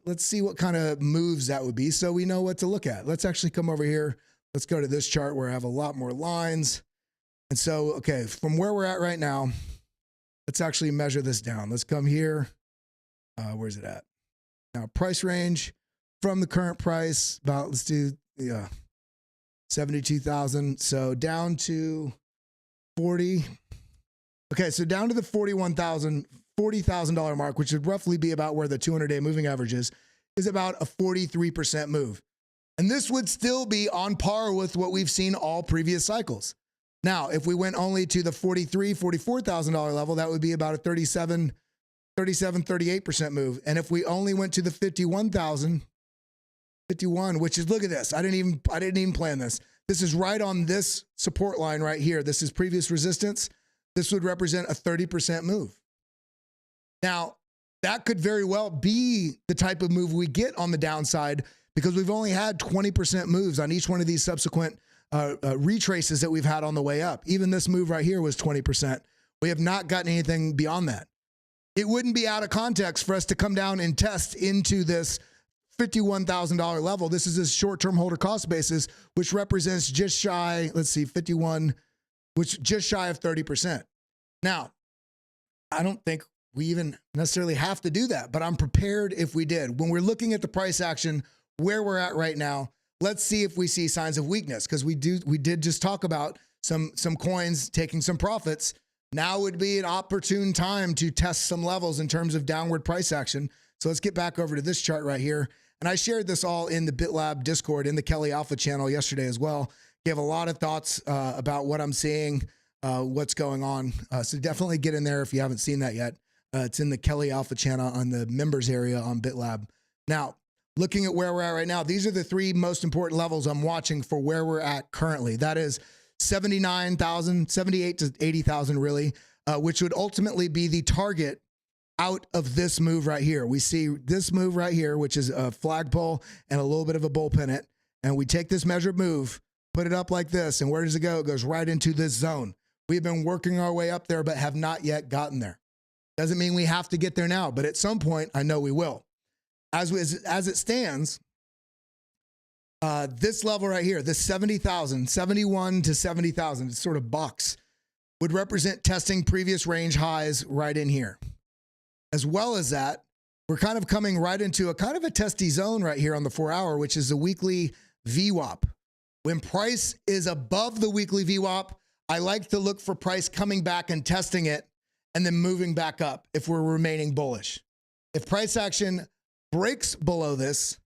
let's see what kind of moves that would be so we know what to look at. Let's actually come over here. Let's go to this chart where I have a lot more lines. And so, okay, from where we're at right now, let's actually measure this down. Let's come here. Where's it at? Now, price range from the current price, about, let's do, 72,000. So down to 40. Okay, so down to the $40,000 mark, which would roughly be about where the 200-day moving average is about a 43% move. And this would still be on par with what we've seen all previous cycles. Now, if we went only to the $44,000 level, that would be about a 38% move. And if we only went to the 51, which is, look at this. I didn't even plan this. This is right on this support line right here. This is previous resistance. This would represent a 30% move. Now, that could very well be the type of move we get on the downside because we've only had 20% moves on each one of these subsequent retraces that we've had on the way up. Even this move right here was 20%. We have not gotten anything beyond that. It wouldn't be out of context for us to come down and test into this $51,000 level. This is a short-term holder cost basis, which represents just shy, let's see, 51, which just shy of 30%. Now, I don't think we even necessarily have to do that, but I'm prepared if we did. When we're looking at the price action, where we're at right now, let's see if we see signs of weakness, because we did just talk about some coins taking some profits. Now would be an opportune time to test some levels in terms of downward price action. So let's get back over to this chart right here. And I shared this all in the BitLab Discord in the Kelly Alpha channel yesterday as well. Gave a lot of thoughts about what I'm seeing, what's going on. So definitely get in there if you haven't seen that yet. It's in the Kelly Alpha channel on the members area on BitLab. Now, looking at where we're at right now, these are the 3 most important levels I'm watching for where we're at currently. That is 79,000, 78 to 80,000 really, which would ultimately be the target out of this move right here. We see this move right here, which is a flagpole and a little bit of a bull pennant. And we take this measured move, put it up like this. And where does it go? It goes right into this zone. We've been working our way up there, but have not yet gotten there. Doesn't mean we have to get there now, but at some point, I know we will. As it stands, this level right here, this 70,000, 71 to 70,000, it's sort of box, would represent testing previous range highs right in here. As well as that, we're kind of coming right into a kind of a testy zone right here on the 4 hour, which is the weekly VWAP. When price is above the weekly VWAP, I like to look for price coming back and testing it and then moving back up if we're remaining bullish. If price action breaks below this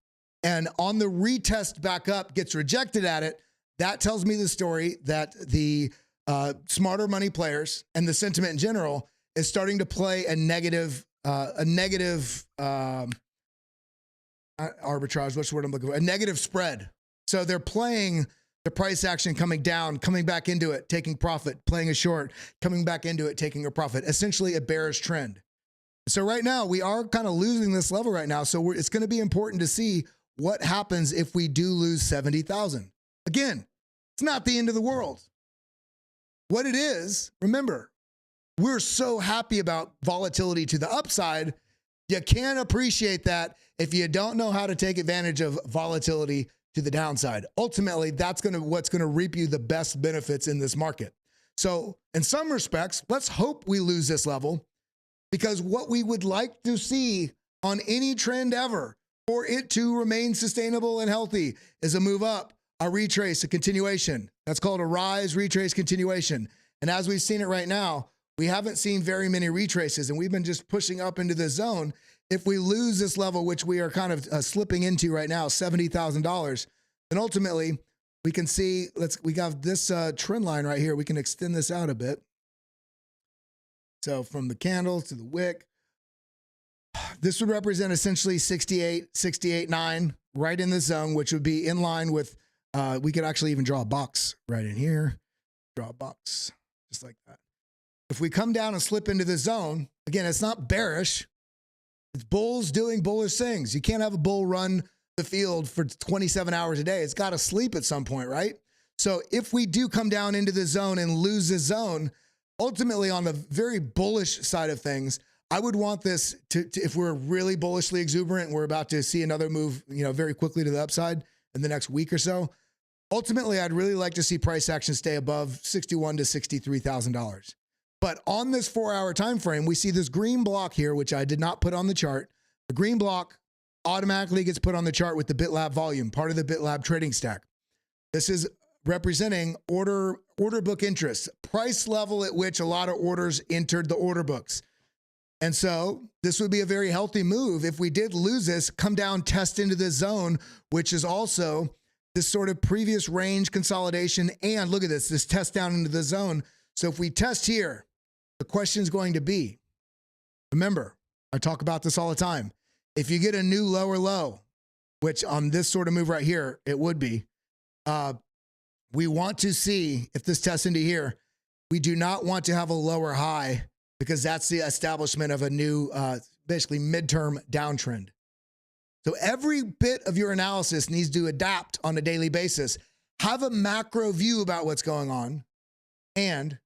and on the retest back up gets rejected at it, that tells me the story that the smarter money players and the sentiment in general is starting to play a negative arbitrage. What's the word I'm looking for? A negative spread. So they're playing the price action coming down, coming back into it, taking profit, playing a short, coming back into it, taking a profit, essentially a bearish trend. So right now we are kind of losing this level right now. So it's going to be important to see what happens if we do lose 70,000. Again, it's not the end of the world. What it is, remember, we're so happy about volatility to the upside. You can't appreciate that if you don't know how to take advantage of volatility to the downside. Ultimately, that's what's going to reap you the best benefits in this market. So in some respects, let's hope we lose this level, because what we would like to see on any trend ever for it to remain sustainable and healthy is a move up, a retrace, a continuation. That's called a rise, retrace, continuation. And as we've seen it right now, we haven't seen very many retraces, and we've been just pushing up into this zone. If we lose this level, which we are kind of slipping into right now, $70,000, then ultimately we can see, we got this trend line right here. We can extend this out a bit. So from the candle to the wick, this would represent essentially 68.9 right in this zone, which would be in line with, we could actually even draw a box right in here, draw a box just like that. If we come down and slip into this zone, again, it's not bearish. It's bulls doing bullish things. You can't have a bull run the field for 27 hours a day. It's got to sleep at some point, right? So if we do come down into the zone and lose this zone, ultimately on the very bullish side of things, I would want this to if we're really bullishly exuberant and we're about to see another move, very quickly to the upside in the next week or so. Ultimately, I'd really like to see price action stay above $61,000 to $63,000. But on this 4 hour time frame, we see this green block here, which I did not put on the chart. The green block automatically gets put on the chart with the BitLab volume, part of the BitLab trading stack. This is representing order book interest, price level at which a lot of orders entered the order books. And so this would be a very healthy move if we did lose this, come down, test into this zone, which is also this sort of previous range consolidation. And look at this test down into the zone. So if we test here, the question is going to be, remember, I talk about this all the time. If you get a new lower low, which on this sort of move right here, it would be, we want to see if this tests into here, we do not want to have a lower high, because that's the establishment of a new, basically midterm downtrend. So every bit of your analysis needs to adapt on a daily basis. Have a macro view about what's going on and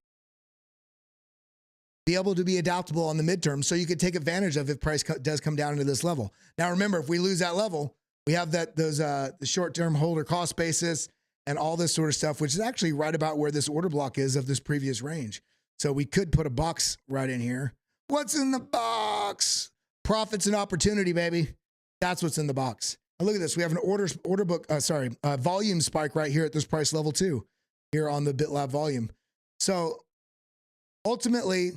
be able to be adaptable on the midterm so you could take advantage of if price does come down into this level. Now, remember, if we lose that level, we have the short-term holder cost basis and all this sort of stuff, which is actually right about where this order block is of this previous range. So we could put a box right in here. What's in the box? Profits and opportunity, baby. That's what's in the box. And look at this. We have an volume spike right here at this price level too, here on the BitLab volume. So ultimately,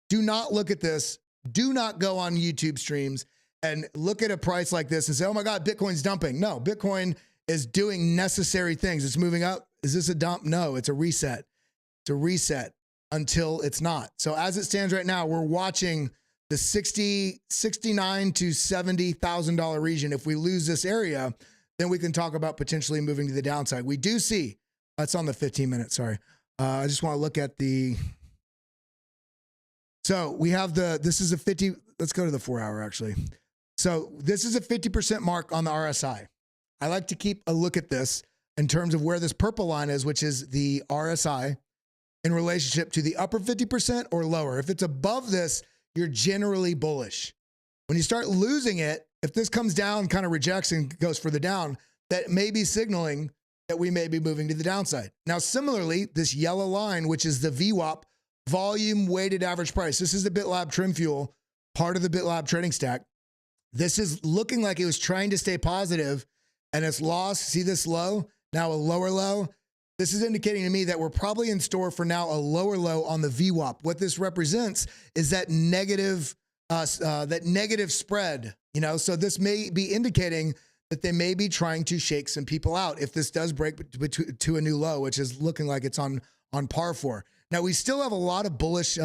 do not look at this. Do not go on YouTube streams and look at a price like this and say, oh my God, Bitcoin's dumping. No, Bitcoin is doing necessary things. It's moving up. Is this a dump? No, it's a reset. It's a reset until it's not. So as it stands right now, we're watching the $69,000 to $70,000 region. If we lose this area, then we can talk about potentially moving to the downside. We do see, that's on the 15 minutes, sorry. I just want to look at so we have this is a 50, let's go to the 4 hour actually. So this is a 50% mark on the RSI. I like to keep a look at this in terms of where this purple line is, which is the RSI in relationship to the upper 50% or lower. If it's above this, you're generally bullish. When you start losing it, if this comes down, kind of rejects and goes further down, that may be signaling that we may be moving to the downside. Now, similarly, this yellow line, which is the VWAP, volume weighted average price. This is the BitLab trim fuel, part of the BitLab trading stack. This is looking like it was trying to stay positive and it's lost. See this low? Now a lower low. This is indicating to me that we're probably in store for now a lower low on the VWAP. What this represents is that negative spread, you know, so this may be indicating that they may be trying to shake some people out if this does break to a new low, which is looking like it's on par for. Now, we still have a lot of bullish,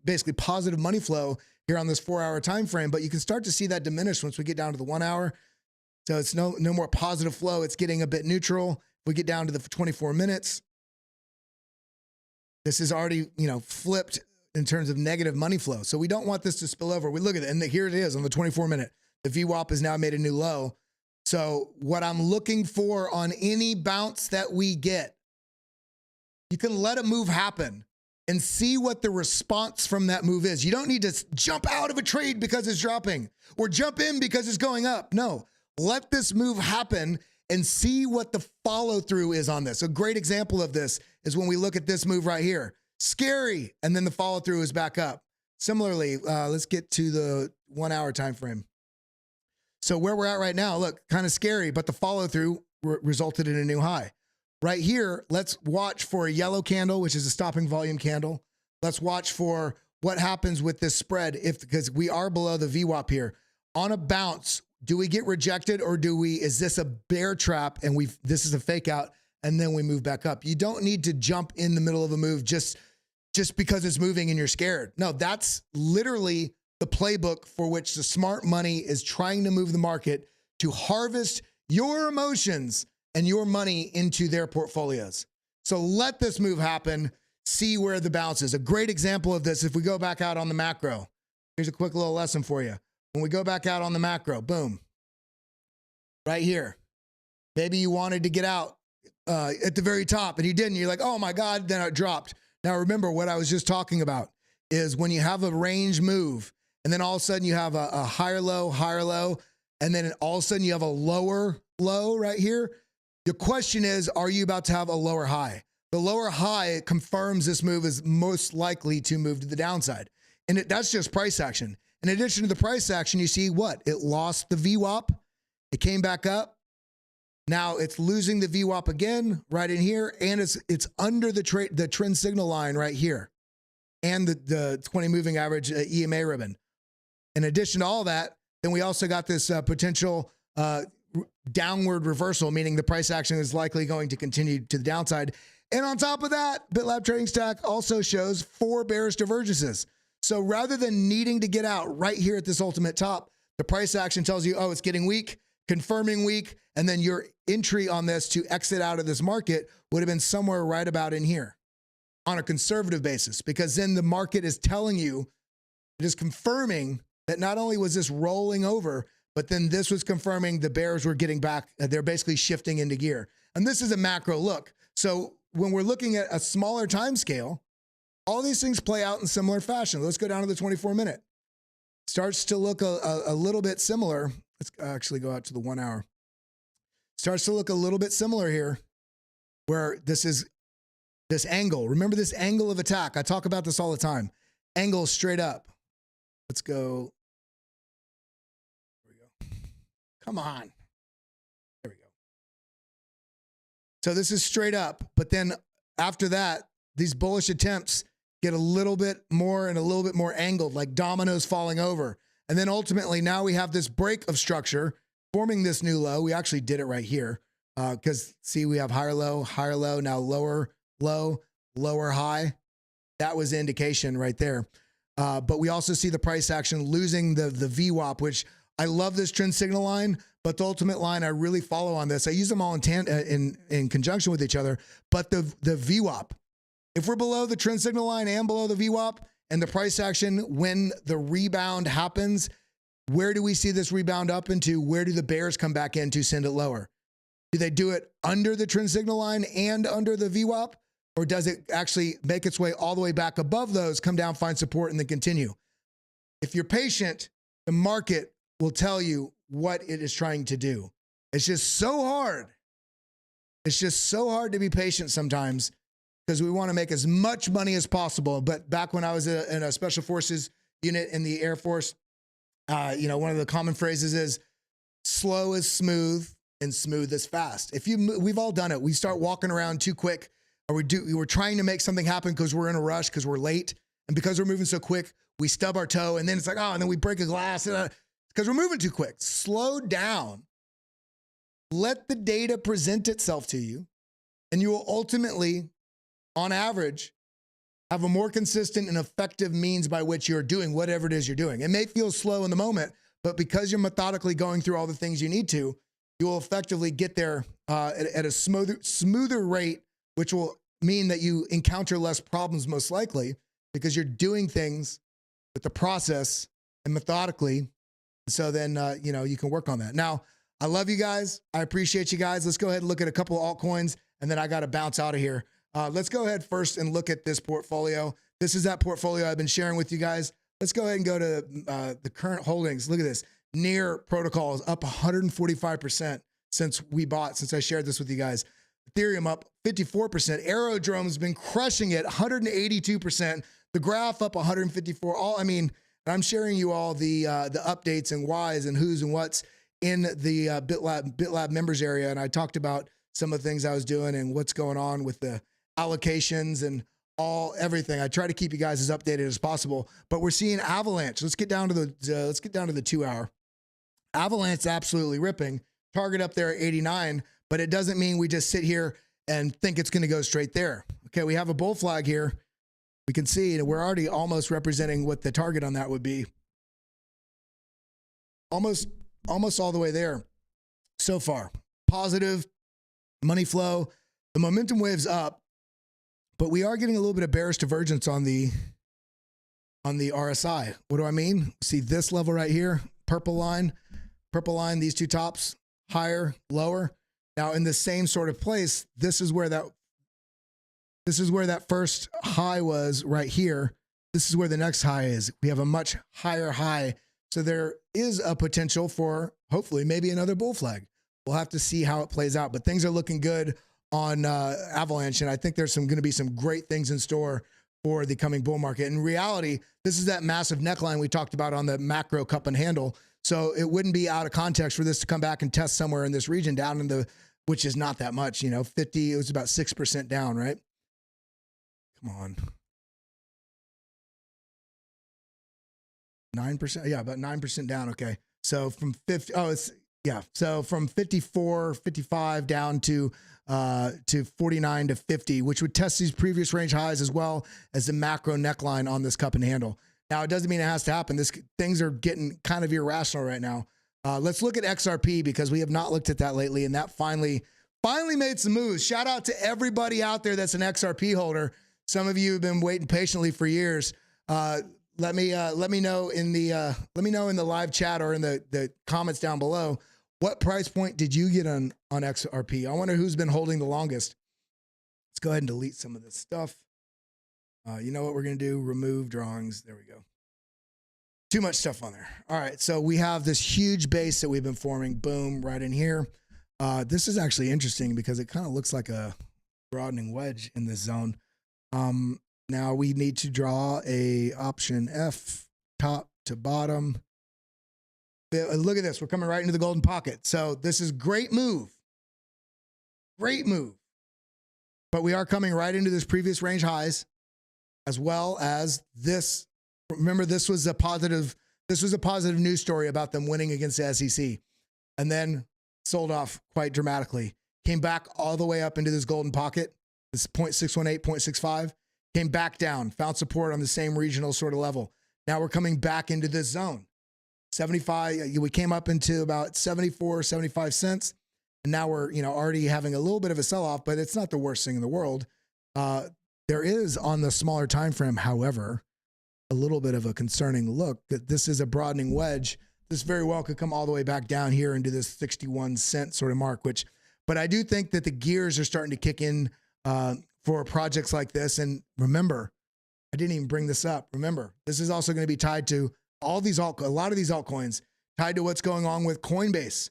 basically positive money flow here on this 4-hour time frame, but you can start to see that diminish once we get down to the 1 hour. So it's no more positive flow. It's getting a bit neutral. If we get down to the 24 minutes, this is already, you know, flipped in terms of negative money flow. So we don't want this to spill over. We look at it, and here it is on the 24-minute. The VWAP has now made a new low. So what I'm looking for on any bounce that we get, you can let a move happen and see what the response from that move is. You don't need to jump out of a trade because it's dropping or jump in because it's going up. No, let this move happen and see what the follow through is on this. A great example of this is when we look at this move right here. Scary, and then the follow through is back up. Similarly, let's get to the 1 hour time frame. So where we're at right now, look, kind of scary, but the follow through resulted in a new high. Right here, let's watch for a yellow candle, which is a stopping volume candle. Let's watch for what happens with this spread because we are below the VWAP here. On a bounce, do we get rejected or is this a bear trap and this is a fake out and then we move back up? You don't need to jump in the middle of a move just because it's moving and you're scared. No, that's literally the playbook for which the smart money is trying to move the market to harvest your emotions and your money into their portfolios. So let this move happen. See where the bounce is. A great example of this, if we go back out on the macro, here's a quick little lesson for you. When we go back out on the macro, boom, right here. Maybe you wanted to get out at the very top and you didn't. You're like, oh my God, then it dropped. Now remember what I was just talking about is when you have a range move and then all of a sudden you have a higher low, and then all of a sudden you have a lower low right here. The question is, are you about to have a lower high? The lower high confirms this move is most likely to move to the downside. And that's just price action. In addition to the price action, you see what? It lost the VWAP. It came back up. Now it's losing the VWAP again right in here. And it's under the trend signal line right here. And the 20 moving average EMA ribbon. In addition to all that, then we also got this potential downward reversal, meaning the price action is likely going to continue to the downside. And on top of that, BitLab Trading Stack also shows 4 bearish divergences. So rather than needing to get out right here at this ultimate top, the price action tells you, oh, it's getting weak, confirming weak, and then your entry on this to exit out of this market would have been somewhere right about in here on a conservative basis, because then the market is telling you, it is confirming that not only was this rolling over, but then this was confirming the bears were getting back. They're basically shifting into gear. And this is a macro look. So when we're looking at a smaller time scale, all these things play out in similar fashion. Let's go down to the 24-minute. Starts to look a little bit similar. Let's actually go out to the 1 hour. Starts to look a little bit similar here, where this is this angle. Remember this angle of attack. I talk about this all the time. Angle straight up. Let's go. There we go. Come on. There we go. So this is straight up, but then after that, these bullish attempts get a little bit more and a little bit more angled, like dominoes falling over. And then ultimately now we have this break of structure forming this new low. We actually did it right here because see, we have higher low, now lower low, lower high. That was the indication right there. But we also see the price action losing the VWAP, which I love this trend signal line, but the ultimate line I really follow on this. I use them all in conjunction with each other, but the VWAP, if we're below the trend signal line and below the VWAP and the price action, when the rebound happens, where do we see this rebound up into? Where do the bears come back in to send it lower? Do they do it under the trend signal line and under the VWAP? Or does it actually make its way all the way back above those, come down, find support, and then continue? If you're patient, the market will tell you what it is trying to do. It's just so hard. It's just so hard to be patient sometimes because we want to make as much money as possible. But back when I was in a special forces unit in the Air Force, One of the common phrases is slow is smooth and smooth is fast. We've all done it. We start walking around too quick, or we're trying to make something happen because we're in a rush, because we're late. And because we're moving so quick, we stub our toe, and then it's like, and then we break a glass because we're moving too quick. Slow down. Let the data present itself to you, and you will ultimately, on average, have a more consistent and effective means by which you're doing whatever it is you're doing. It may feel slow in the moment, but because you're methodically going through all the things you need to, you will effectively get there at a smoother rate, which will mean that you encounter less problems most likely, because you're doing things with the process and methodically. So then, you can work on that. Now, I love you guys. I appreciate you guys. Let's go ahead and look at a couple of altcoins, and then I got to bounce out of here. Let's go ahead first and look at this portfolio. This is that portfolio I've been sharing with you guys. Let's go ahead and go to the current holdings. Look at this. Near protocol is up 145% since I shared this with you guys. Ethereum up 54%. Aerodrome's been crushing it, 182%. The graph up 154. I'm sharing you all the updates and whys and who's and what's in the BitLab members area. And I talked about some of the things I was doing and what's going on with the allocations and everything. I try to keep you guys as updated as possible, but we're seeing Avalanche. Let's get down to the 2 hour. Avalanche absolutely ripping. Target up there at 89, but it doesn't mean we just sit here and think it's going to go straight there. Okay, we have a bull flag here. We can see that we're already almost representing what the target on that would be. Almost all the way there so far. Positive money flow. The momentum wave's up, but we are getting a little bit of bearish divergence on the RSI. What do I mean? See this level right here, purple line, these two tops, higher, lower. Now in the same sort of place, this is where that first high was right here. This is where the next high is. We have a much higher high. So there is a potential for hopefully maybe another bull flag. We'll have to see how it plays out, but things are looking good on Avalanche. And I think there's going to be some great things in store for the coming bull market. In reality, this is that massive neckline we talked about on the macro cup and handle. So it wouldn't be out of context for this to come back and test somewhere in this region down in which is not that much, 50, it was about 6% down, right? Come on. 9%. Yeah, about 9% down. Okay. So from 54, 55 down to 49 to 50, which would test these previous range highs as well as the macro neckline on this cup and handle. Now, it doesn't mean it has to happen. Things are getting kind of irrational right now. Let's look at XRP because we have not looked at that lately, and that finally made some moves. Shout out to everybody out there that's an XRP holder. Some of you have been waiting patiently for years. Let me know in the live chat or in the comments down below, what price point did you get on XRP? I wonder who's been holding the longest. Let's go ahead and delete some of this stuff. You know what we're going to do? Remove drawings. There we go. Too much stuff on there. All right. So we have this huge base that we've been forming. Boom, right in here. This is actually interesting because it kind of looks like a broadening wedge in this zone. Now we need to draw a option F, top to bottom. Look at this. We're coming right into the golden pocket. So this is great move. Great move. But we are coming right into this previous range highs as well as this. Remember, this was a positive news story about them winning against the SEC and then sold off quite dramatically. Came back all the way up into this golden pocket. This 0.618, 0.65. Came back down, found support on the same regional sort of level. Now we're coming back into this zone. 75, we came up into about 74, 75 cents. And now we're, already having a little bit of a sell-off, but it's not the worst thing in the world. There is on the smaller time frame, however, a little bit of a concerning look that this is a broadening wedge. This very well could come all the way back down here into this 61 cent sort of mark, but I do think that the gears are starting to kick in for projects like this. And remember, I didn't even bring this up. Remember, this is also going to be tied to a lot of these altcoins, tied to what's going on with Coinbase,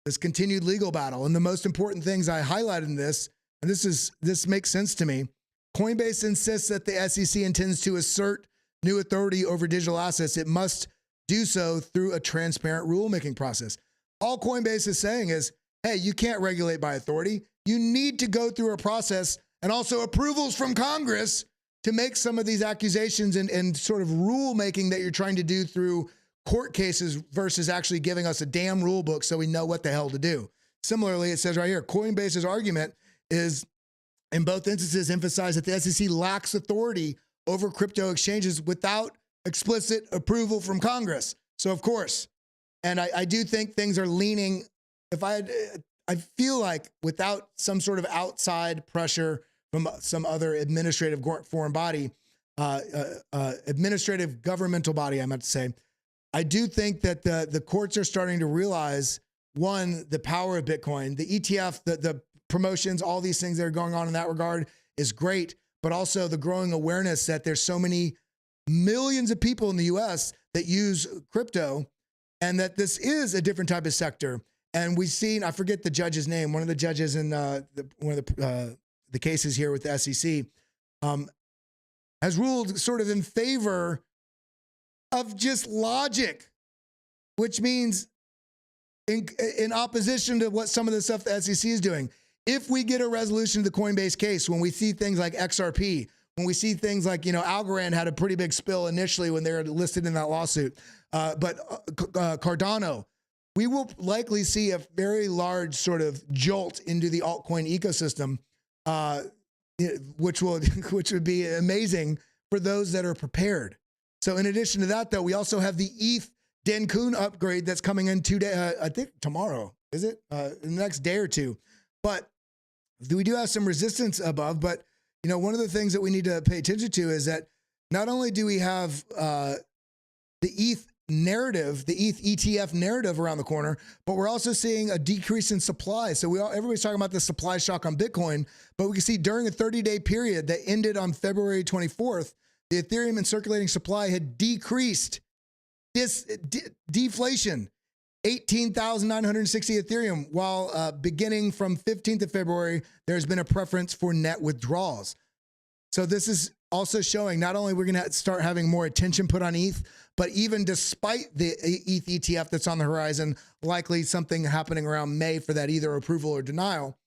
this continued legal battle. And the most important things I highlighted in this, and this makes sense to me. Coinbase insists that the SEC intends to assert new authority over digital assets. It must do so through a transparent rulemaking process. All Coinbase is saying is, hey, you can't regulate by authority. You need to go through a process and also approvals from Congress to make some of these accusations and sort of rulemaking that you're trying to do through court cases versus actually giving us a damn rule book so we know what the hell to do. Similarly, it says right here, Coinbase's argument is in both instances emphasize that the SEC lacks authority over crypto exchanges without explicit approval from Congress. So of course, and I do think things are leaning, I feel like without some sort of outside pressure from some other administrative foreign body, administrative governmental body, I meant to say, I do think that the courts are starting to realize, one, the power of Bitcoin, the ETF, the promotions, all these things that are going on in that regard is great, but also the growing awareness that there's so many millions of people in the US that use crypto and that this is a different type of sector. And we've seen, I forget the judge's name, one of the judges in one of the cases here with the SEC has ruled sort of in favor of just logic, which means in opposition to what some of the stuff the SEC is doing. If we get a resolution to the Coinbase case, when we see things like XRP, when we see things like, Algorand had a pretty big spill initially when they were listed in that lawsuit, but Cardano, we will likely see a very large sort of jolt into the altcoin ecosystem, which would be amazing for those that are prepared. So in addition to that, though, we also have the ETH Dencun upgrade that's coming in 2 days, I think tomorrow, is it? The next day or two. But we do have some resistance above, but one of the things that we need to pay attention to is that not only do we have the ETH narrative, the ETH ETF narrative around the corner, but we're also seeing a decrease in supply. So everybody's talking about the supply shock on Bitcoin, but we can see during a 30-day period that ended on February 24th, the Ethereum and circulating supply had decreased. This deflation, 18,960 Ethereum, while beginning from 15th of February, there's been a preference for net withdrawals. So this is also showing not only we're going to start having more attention put on ETH, but even despite the ETH ETF that's on the horizon, likely something happening around May for that either approval or denial.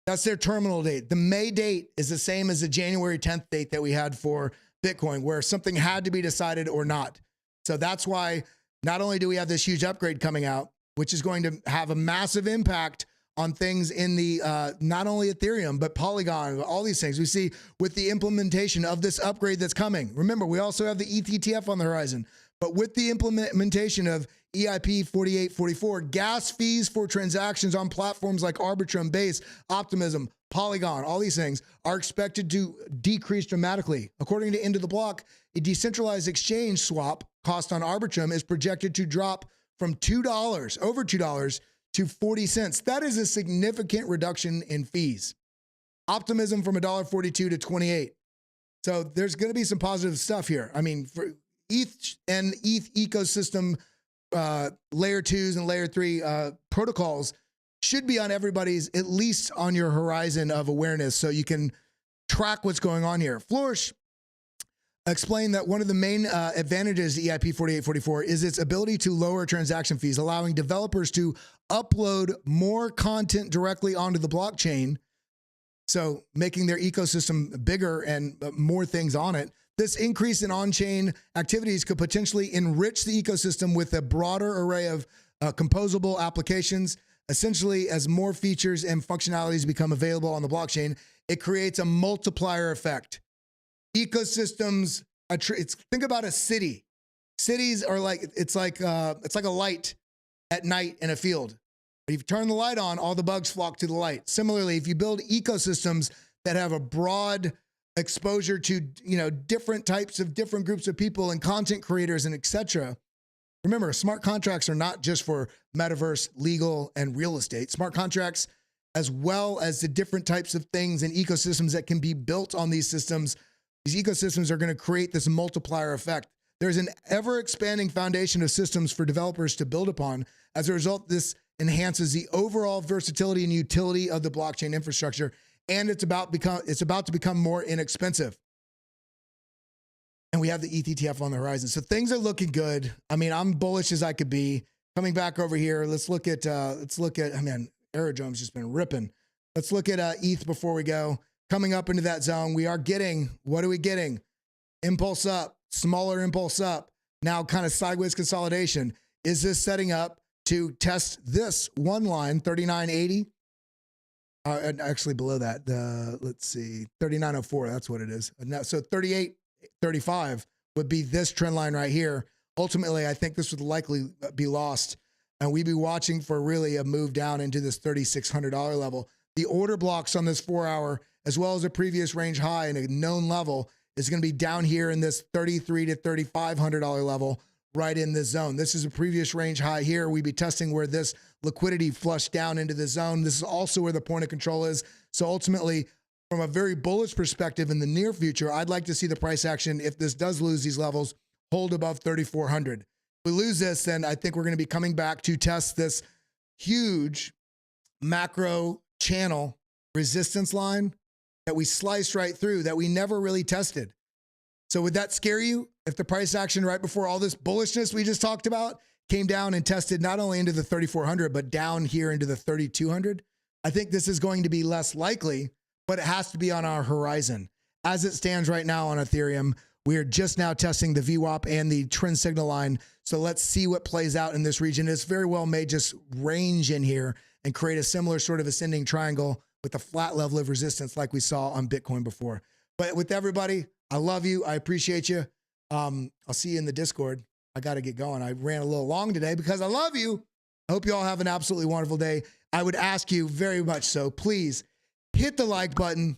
That's their terminal date. The May date is the same as the January 10th date that we had for Bitcoin, where something had to be decided or not. So that's why not only do we have this huge upgrade coming out, which is going to have a massive impact on things in the not only Ethereum, but Polygon, all these things we see with the implementation of this upgrade that's coming. Remember, we also have the ETH ETF on the horizon, but with the implementation of EIP 4844, gas fees for transactions on platforms like Arbitrum, Base, Optimism, Polygon, all these things are expected to decrease dramatically. According to End of the Block, a decentralized exchange swap cost on Arbitrum is projected to drop from $2, over $2, to 40 cents. That is a significant reduction in fees. Optimism from $1.42 to 28. So there's going to be some positive stuff here. I mean, for ETH and ETH ecosystem layer 2s and layer 3 protocols should be on everybody's, at least on your horizon of awareness, so you can track what's going on here. Flourish explained that one of the main advantages of EIP 4844 is its ability to lower transaction fees, allowing developers to upload more content directly onto the blockchain, so making their ecosystem bigger and more things on it. This increase in on-chain activities could potentially enrich the ecosystem with a broader array of composable applications. Essentially, as more features and functionalities become available on the blockchain, it creates a multiplier effect. Ecosystems, think about a city. Cities are like, it's like a light at night in a field. If you turn the light on, all the bugs flock to the light. Similarly, if you build ecosystems that have a broad exposure to, different types of different groups of people and content creators and etc. Remember, smart contracts are not just for metaverse, legal, and real estate. Smart contracts, as well as the different types of things and ecosystems that can be built on these systems. These ecosystems are going to create this multiplier effect. There's an ever-expanding foundation of systems for developers to build upon. As a result, this enhances the overall versatility and utility of the blockchain infrastructure, and it's about to become more inexpensive. and we have the ETH ETF on the horizon. So things are looking good. I mean, I'm bullish as I could be. Coming back over here, let's look at, I mean, Aerodrome's just been ripping. Let's look at ETH before we go. Coming up into that zone, we are getting, what are we getting? Impulse up, smaller impulse up. Now kind of sideways consolidation. Is this setting up to test this one line, 39.80? And actually below that, let's see, 39.04, that's what it is. So 38.35 would be this trend line right here. Ultimately, I think this would likely be lost, and we'd be watching for really a move down into this $3,600 level. The order blocks on this 4-hour, as well as a previous range high and a known level, is going to be down here in this $3,300 to $3,500 level, right in this zone. This is a previous range high here. We'd be testing where this liquidity flushed down into the zone. This is also where the point of control is. So ultimately, from a very bullish perspective in the near future, I'd like to see the price action, if this does lose these levels, hold above 3,400. If we lose this, then I think we're going to be coming back to test this huge macro channel resistance line that we sliced right through, that we never really tested. So would that scare you if the price action right before all this bullishness we just talked about came down and tested not only into the 3,400, but down here into the 3,200? I think this is going to be less likely, but it has to be on our horizon. As it stands right now on Ethereum, we are just now testing the VWAP and the trend signal line. So let's see what plays out in this region. It's very well may just range in here and create a similar sort of ascending triangle with a flat level of resistance like we saw on Bitcoin before. But with everybody, I love you. I appreciate you. I'll see you in the Discord. I got to get going. I ran a little long today because I love you. I hope you all have an absolutely wonderful day. I would ask you very much so, please hit the like button.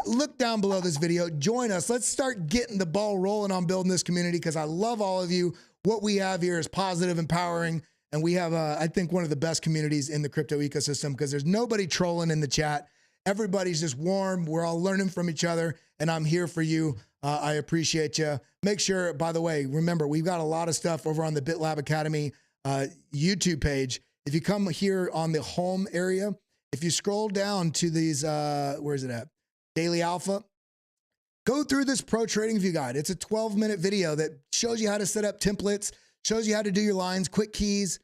Look down below this video. Join us. Let's start getting the ball rolling on building this community, because I love all of you. What we have here is positive, empowering, and we have, I think, one of the best communities in the crypto ecosystem, because there's nobody trolling in the chat. Everybody's just warm. We're all learning from each other, and I'm here for you. I appreciate you. Make sure, by the way, remember, we've got a lot of stuff over on the BitLab Academy YouTube page. If you come here on the home area, if you scroll down to these, where is it at? Daily Alpha. Go through this pro trading view guide. It's a 12-minute video that shows you how to set up templates, shows you how to do your lines, quick keys.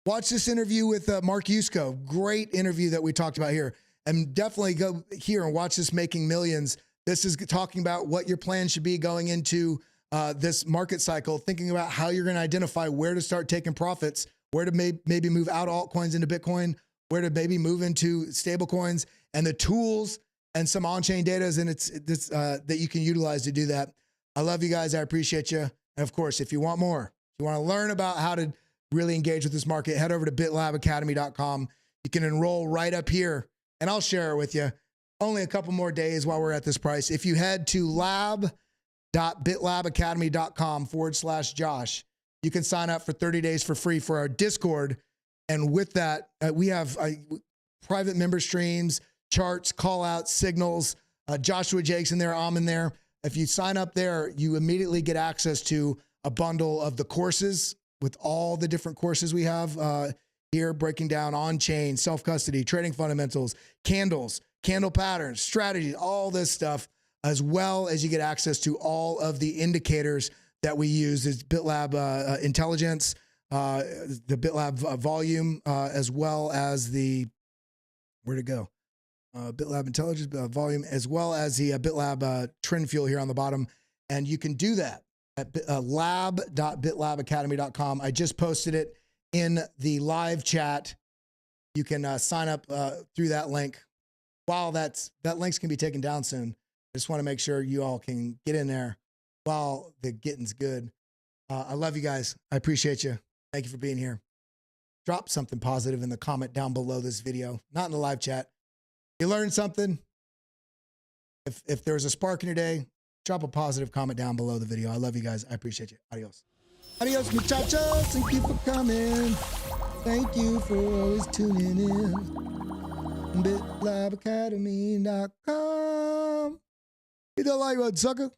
Watch this interview with Mark Yusko. Great interview that we talked about here. And definitely go here and watch this Making Millions. This is talking about what your plan should be going into this market cycle, thinking about how you're going to identify where to start taking profits, where to maybe move out altcoins into Bitcoin, where to maybe move into stable coins, and the tools and some on-chain data that you can utilize to do that. I love you guys. I appreciate you. And of course, if you want more, if you want to learn about how to really engage with this market, head over to bitlabacademy.com. You can enroll right up here, and I'll share it with you. Only a couple more days while we're at this price. If you head to lab.bitlabacademy.com/Josh, you can sign up for 30 days for free for our Discord. And with that, we have private member streams, charts, call outs, signals. Joshua Jake's in there, I'm in there. If you sign up there, you immediately get access to a bundle of the courses with all the different courses we have here, breaking down on-chain, self-custody, trading fundamentals, candles, candle patterns, strategies, all this stuff, as well as you get access to all of the indicators that we use. It's BitLab Intelligence, the BitLab Volume, as well as the, where'd it go? BitLab Intelligence Volume, as well as the BitLab Trend Fuel here on the bottom. And you can do that at lab.bitlabacademy.com. I just posted it in the live chat. You can sign up through that link. While that link's can be taken down soon, I just want to make sure you all can get in there while the getting's good. I love you guys. I appreciate you. Thank you for being here. Drop something positive in the comment down below this video, not in the live chat. You learned something. If there was a spark in your day, drop a positive comment down below the video. I love you guys. I appreciate you. Adios. Adios, muchachos. Thank you for coming. Thank you for always tuning in. BitLabAcademy.com. Hit that like button, sucker.